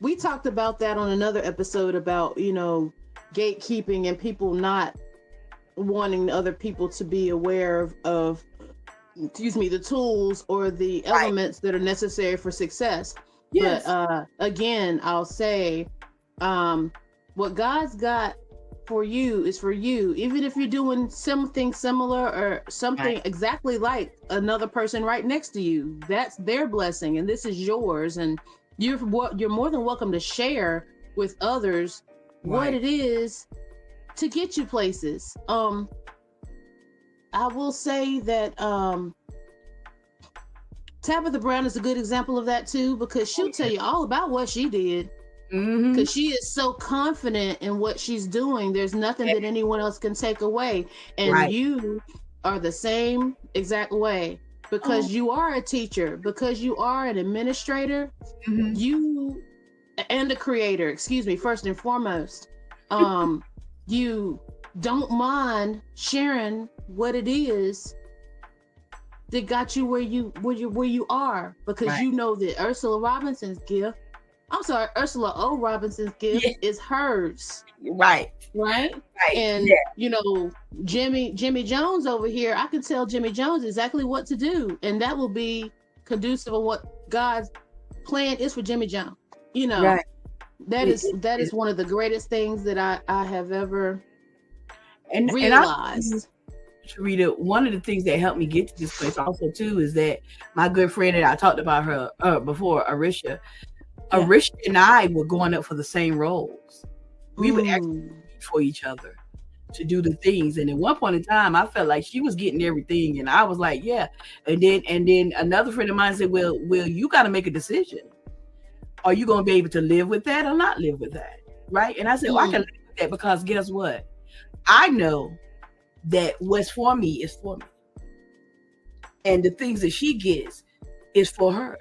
We talked about that on another episode about, gatekeeping and people not wanting other people to be aware of the tools or the elements that are necessary for success. Yes. But again, I'll say what God's got for you is for you, even if you're doing something similar or something exactly like another person right next to you. That's their blessing and this is yours, and you're more than welcome to share with others what it is to get you places. I will say that Tabitha Brown is a good example of that too, because she'll tell you all about what she did. Because she is so confident in what she's doing. There's nothing that anyone else can take away. And you are the same exact way, because you are a teacher, because you are an administrator, you and a creator, first and foremost. You don't mind sharing what it is that got you where you are, because you know that Ursula O. Robinson's gift is hers. Right. And Jimmy Jones over here, I can tell Jimmy Jones exactly what to do, and that will be conducive of what God's plan is for Jimmy Jones. That is one of the greatest things that I have ever realized. Sherrita, one of the things that helped me get to this place also too is that my good friend that I talked about her before, Ursula and I were going up for the same roles. We would actually compete for each other to do the things. And at one point in time, I felt like she was getting everything, and I was like, yeah. And then another friend of mine said, well, you got to make a decision. Are you going to be able to live with that or not live with that? Right? And I said, I can live with that, because guess what? I know that what's for me is for me. And the things that she gets is for her.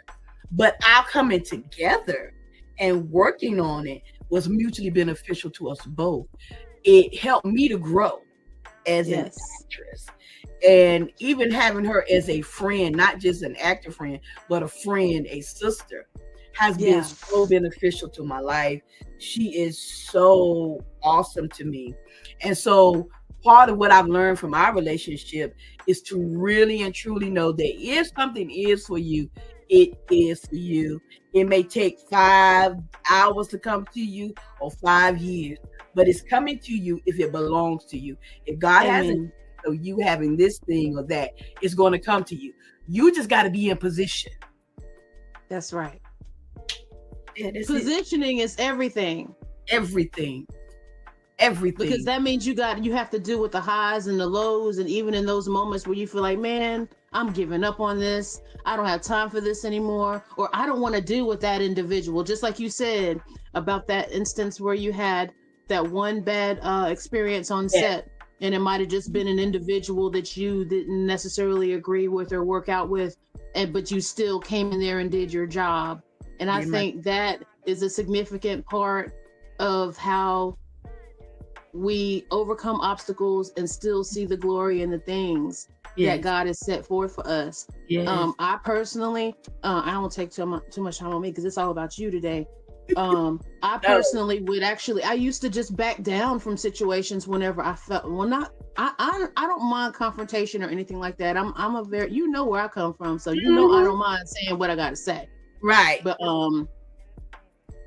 But our coming together and working on it was mutually beneficial to us both. It helped me to grow as an actress. And even having her as a friend, not just an actor friend, but a friend, a sister, has been so beneficial to my life. She is so awesome to me. And so part of what I've learned from our relationship is to really and truly know that if something is for you, it is for you. It may take 5 hours to come to you or 5 years, but it's coming to you if it belongs to you. If God hasn't, so you having this thing or that, it's going to come to you. You just got to be in position. That's right. Positioning is everything. Everything. Because that means you have to deal with the highs and the lows, and even in those moments where you feel like, man, I'm giving up on this, I don't have time for this anymore, or I don't want to deal with that individual. Just like you said about that instance where you had that one bad experience on set, and it might have just been an individual that you didn't necessarily agree with or work out with, but you still came in there and did your job. And I think that is a significant part of how we overcome obstacles and still see the glory in the things that God has set forth for us. I personally, I don't take too much time on me because it's all about you today. I personally I used to just back down from situations whenever I felt, I don't mind confrontation or anything like that. I'm a very, where I come from. So, I don't mind saying what I got to say. Right. But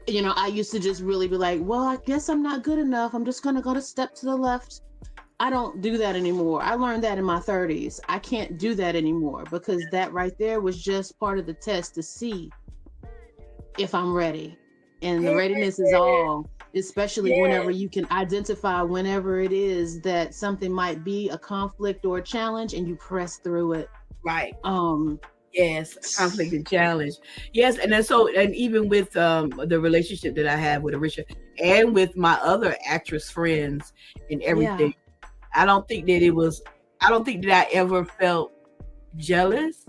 you know, I used to just really be like, well, I guess I'm not good enough. I'm just gonna go to step to the left. I don't do that anymore. I learned that in my 30s. I can't do that anymore because that right there was just part of the test to see if I'm ready. And the readiness is all, especially whenever you can identify whenever it is that something might be a conflict or a challenge and you press through it. Right. Yes, conflict and challenge. Yes, and then and even with the relationship that I have with Ursula and with my other actress friends and everything, I don't think that I ever felt jealous.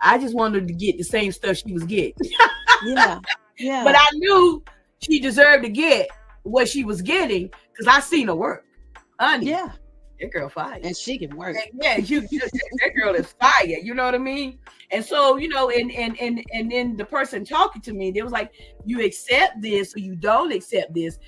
I just wanted to get the same stuff she was getting. Yeah. But I knew she deserved to get what she was getting because I seen her work. Honey. Yeah. That girl fire. And she can work. And that girl is fire. You know what I mean? And so, you know, and then the person talking to me, they was like, you accept this or you don't accept this.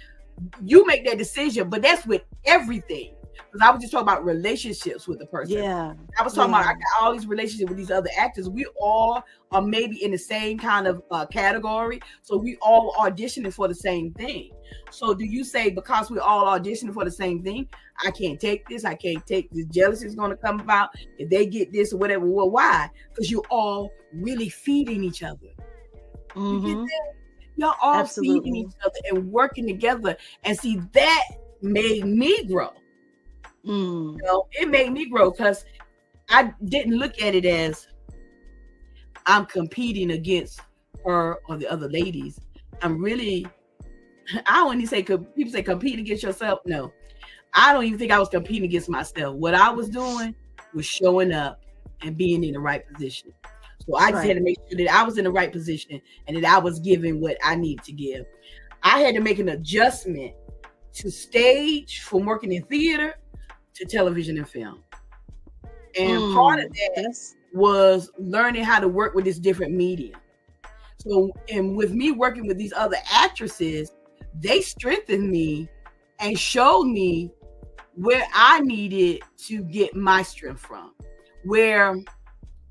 You make that decision, but that's with everything. Because I was just talking about relationships with the person. Yeah. I was talking about I got all these relationships with these other actors. We all are maybe in the same kind of category. So we all auditioning for the same thing. So do you say because we're all auditioning for the same thing, I can't take this, I can't take this, jealousy is going to come about if they get this or whatever? Well, why? Because you're all really feeding each other. Mm-hmm. Y'all all feeding each other and working together. And see, that made me grow. You know, it made me grow because I didn't look at it as I'm competing against her or the other ladies. I'm really, I don't even say, people say compete against yourself. No, I don't even think I was competing against myself. What I was doing was showing up and being in the right position. So I just had to make sure that I was in the right position and that I was giving what I needed to give. I had to make an adjustment to stage from working in theater to television and film. And part of that was learning how to work with this different medium. So, and with me working with these other actresses, they strengthened me and showed me where I needed to get my strength from, where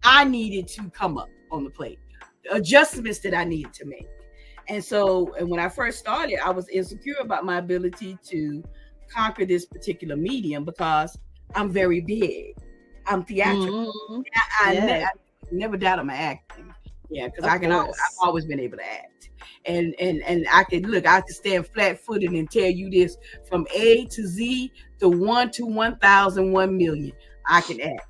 I needed to come up on the plate, the adjustments that I needed to make. And so, and when I first started, I was insecure about my ability to conquer this particular medium because I'm very big. I'm theatrical. I never doubted my acting. Yeah, because I've always been able to act. And I could stand flat-footed and tell you this from A to Z to 1 to 1,000, 1 million. I can act.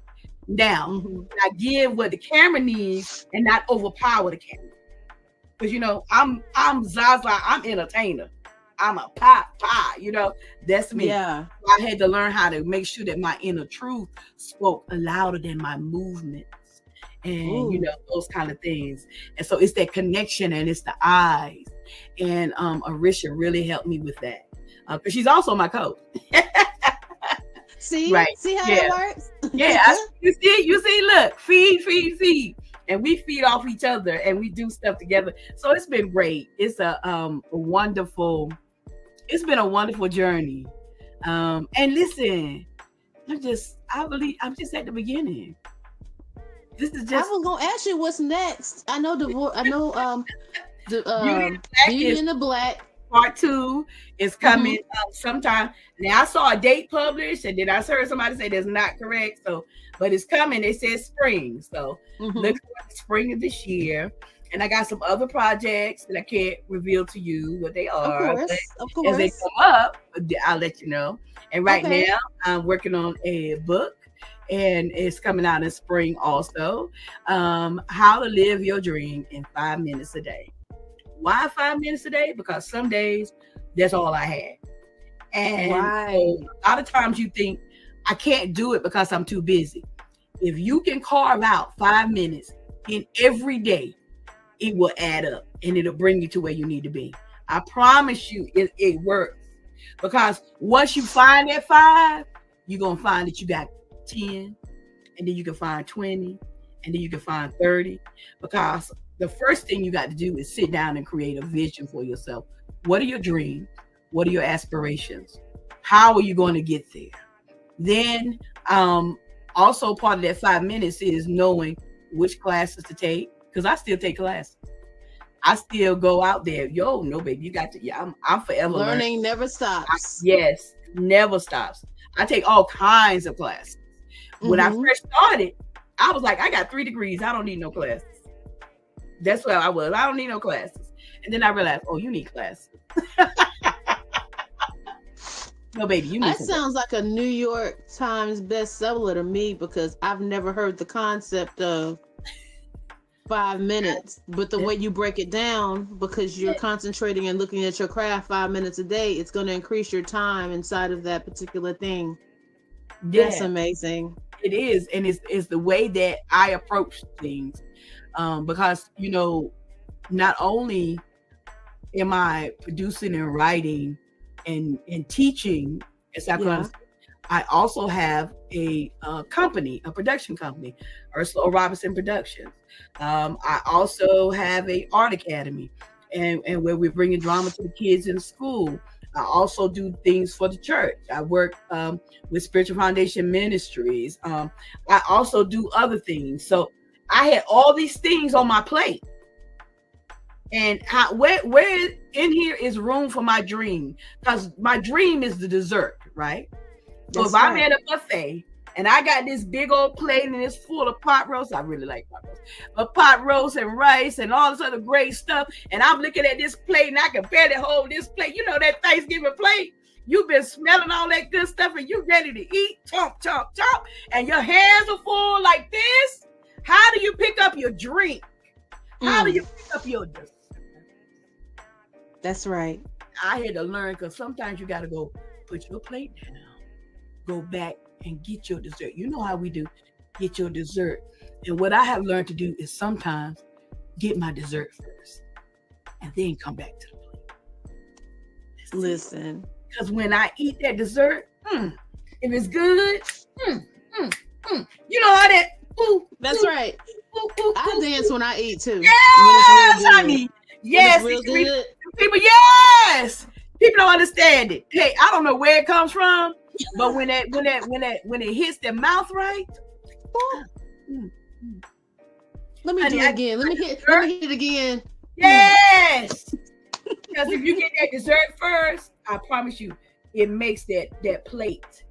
Now, I give what the camera needs and not overpower the camera. Because you know, I'm Zaza, I'm entertainer. I'm a pop, you know, that's me. Yeah. I had to learn how to make sure that my inner truth spoke louder than my movements and, you know, those kind of things. And so it's that connection and it's the eyes. And Ursula really helped me with that because she's also my coach. See how it works? You see, look, feed. And we feed off each other and we do stuff together. So it's been great. It's it's been a wonderful journey. And listen, I believe I'm just at the beginning. This is just. I was gonna ask you what's next. I know Beauty in the Black Part 2 is coming sometime. Now I saw a date published, and then I heard somebody say that's not correct. So, but it's coming. It says spring. So look for the spring of this year. And I got some other projects that I can't reveal to you what they are. Of course. As they come up, I'll let you know. And right now, I'm working on a book, and it's coming out in spring also. How to live your dream in 5 minutes a day. Why 5 minutes a day? Because some days that's all I had. And so a lot of times you think I can't do it because I'm too busy. If you can carve out 5 minutes in every day, it will add up and it'll bring you to where you need to be. I promise you it works. Because once you find that 5, you're going to find that you got 10, and then you can find 20, and then you can find 30. Because the first thing you got to do is sit down and create a vision for yourself. What are your dreams? What are your aspirations? How are you going to get there? Then also part of that 5 minutes is knowing which classes to take, because I still take classes. I still go out there. Yo, no, baby, you got to. Yeah, I'm forever learning never stops. Yes, never stops. I take all kinds of classes. When I first started, I was like, I got 3 degrees. I don't need no classes. That's where I was. I don't need no classes. And then I realized, oh, you need classes. No, baby, you need that sounds like a New York Times bestseller to me, because I've never heard the concept of 5 minutes, but the way you break it down, because you're concentrating and looking at your craft 5 minutes a day, it's going to increase your time inside of that particular thing. That's amazing. It is. And it's the way that I approach things. Because, you know, not only am I producing and writing and teaching as I also have a company, a production company, Ursula Robinson Productions. I also have a art academy, and where we're bringing drama to the kids in school. I also do things for the church. I work with Spiritual Foundation Ministries. I also do other things. So I had all these things on my plate. And where in here is room for my dream? Because my dream is the dessert, right? So if I'm at a buffet and I got this big old plate and it's full of pot roast, I really like pot roast, but pot roast and rice and all this other great stuff, and I'm looking at this plate and I can barely hold this plate. You know that Thanksgiving plate? You've been smelling all that good stuff and you ready to eat, chomp, chomp, chomp, and your hands are full like this. How do you pick up your drink? How do you pick up your dessert? That's right. I had to learn, because sometimes you got to go put your plate down, go back and get your dessert. You know how we do, get your dessert. And what I have learned to do is sometimes get my dessert first and then come back to the plate. Listen. Because when I eat that dessert, if it's good, you know how that, that's right. I dance when I eat too. Yes, honey. Yes, real good. People, yes. People don't understand it. Hey, I don't know where it comes from, but when it hits their mouth right. Let me do it again. Let me hit it again. Yes. Because if you get that dessert first, I promise you, it makes that plate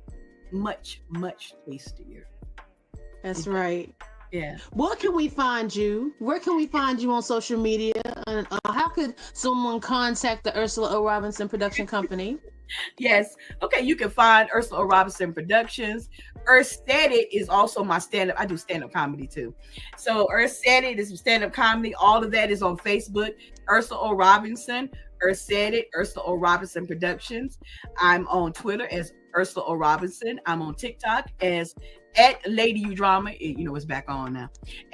much, much tastier. That's right. Yeah. Where can we find you? Where can we find you on social media? And how could someone contact the Ursula O. Robinson Production Company? Yes. Okay. You can find Ursula O. Robinson Productions. Earthstatic is also my stand-up. I do stand-up comedy too. So Earthstatic is stand-up comedy. All of that is on Facebook. Ursula O. Robinson, Earthstatic, Ursula O. Robinson Productions. I'm on Twitter as Ursula O. Robinson. I'm on TikTok as @Lady U Drama. You know, it's back on now.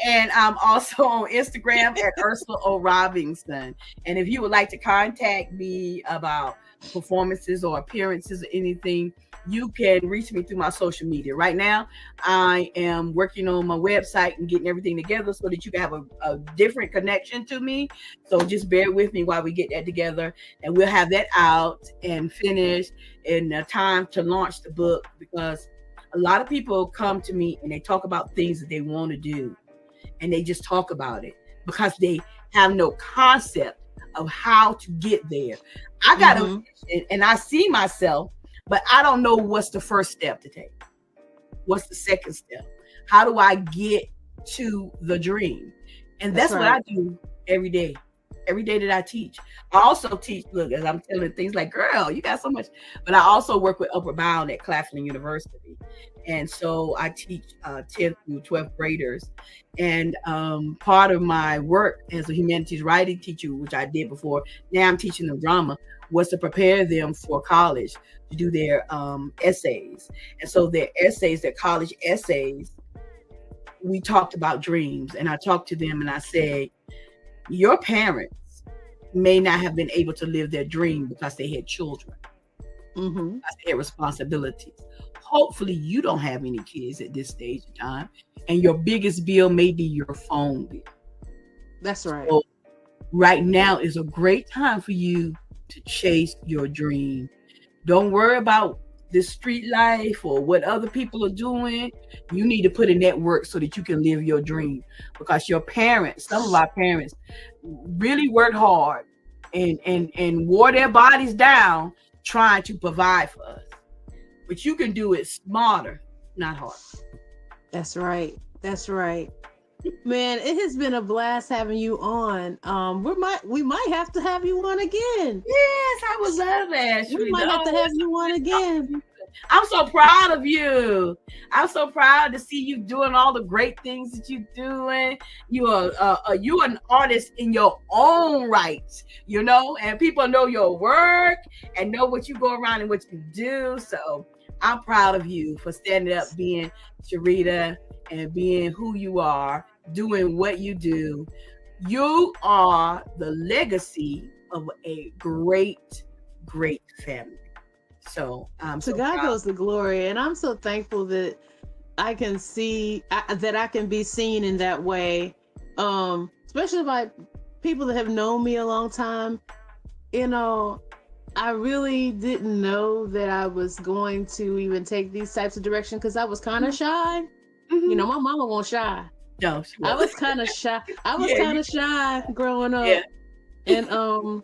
And I'm also on Instagram at Ursula O. Robinson. And if you would like to contact me about performances or appearances or anything, you can reach me through my social media. Right now, I am working on my website and getting everything together so that you can have a different connection to me. So just bear with me while we get that together, and we'll have that out and finished in time to launch the book, because a lot of people come to me and they talk about things that they want to do, and they just talk about it because they have no concept of how to get there. I got to, and I see myself, but I don't know what's the first step to take. What's the second step? How do I get to the dream? And that's what I do every day. Every day that I teach. I also teach, look, as I'm telling things like, girl, you got so much. But I also work with Upper Bound at Claflin University. And so I teach 10th through 12th graders. And part of my work as a humanities writing teacher, which I did before, now I'm teaching them drama, was to prepare them for college to do their essays. And so their essays, their college essays, we talked about dreams. And I talked to them and I said, your parents may not have been able to live their dream because they had children, because they had responsibilities. Hopefully you don't have any kids at this stage of time, and your biggest bill may be your phone bill. That's right. So right now is a great time for you to chase your dream. Don't worry about this street life or what other people are doing. You need to put in that work so that you can live your dream, because your parents, some of our parents really worked hard and wore their bodies down trying to provide for us. But you can do it smarter, not harder. That's right. That's right. Man, it has been a blast having you on. We might have to have you on again. Yes, I would love that. We might have to have you on again. I'm so proud of you. I'm so proud to see you doing all the great things that you're doing. You're an artist in your own right, you know, and people know your work and know what you go around and what you do. So I'm proud of you for standing up, being Sherrita, and being who you are, doing what you do. You are the legacy of a great, great family. So to God goes the glory, and I'm so thankful that I can see that I can be seen in that way, especially by people that have known me a long time. You know, I really didn't know that I was going to even take these types of direction because I was kind of shy. You know, my mama won't shy. No, I was kind of shy. I was kind of shy growing up. Yeah. And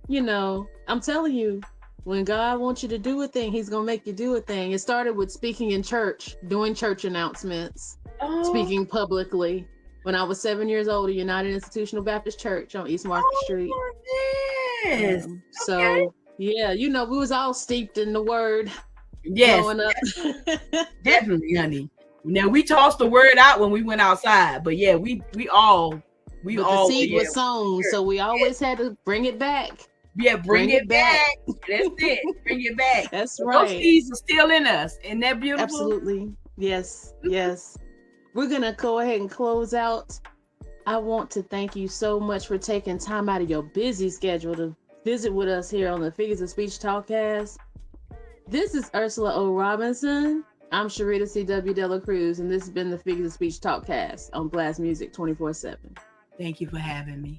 you know, I'm telling you, when God wants you to do a thing, he's gonna make you do a thing. It started with speaking in church, doing church announcements, speaking publicly. When I was 7 years old at United Institutional Baptist Church on East Market Street. Yes. So yeah, you know, we was all steeped in the word. Yes. Growing up. Definitely, honey. Now we tossed the word out when we went outside, but yeah, we all the seed was sown, so we always had to bring it back. Yeah, bring it back. That's it. Bring it back. That's right. Those seeds are still in us. Isn't that beautiful? Absolutely. Yes. Yes. We're gonna go ahead and close out. I want to thank you so much for taking time out of your busy schedule to visit with us here on the Figures of Speech Talkcast. This is Ursula O. Robinson. I'm Sherrita C W Delacruz, and this has been the Figures of Speech Talkcast on Blast Music 24/7. Thank you for having me.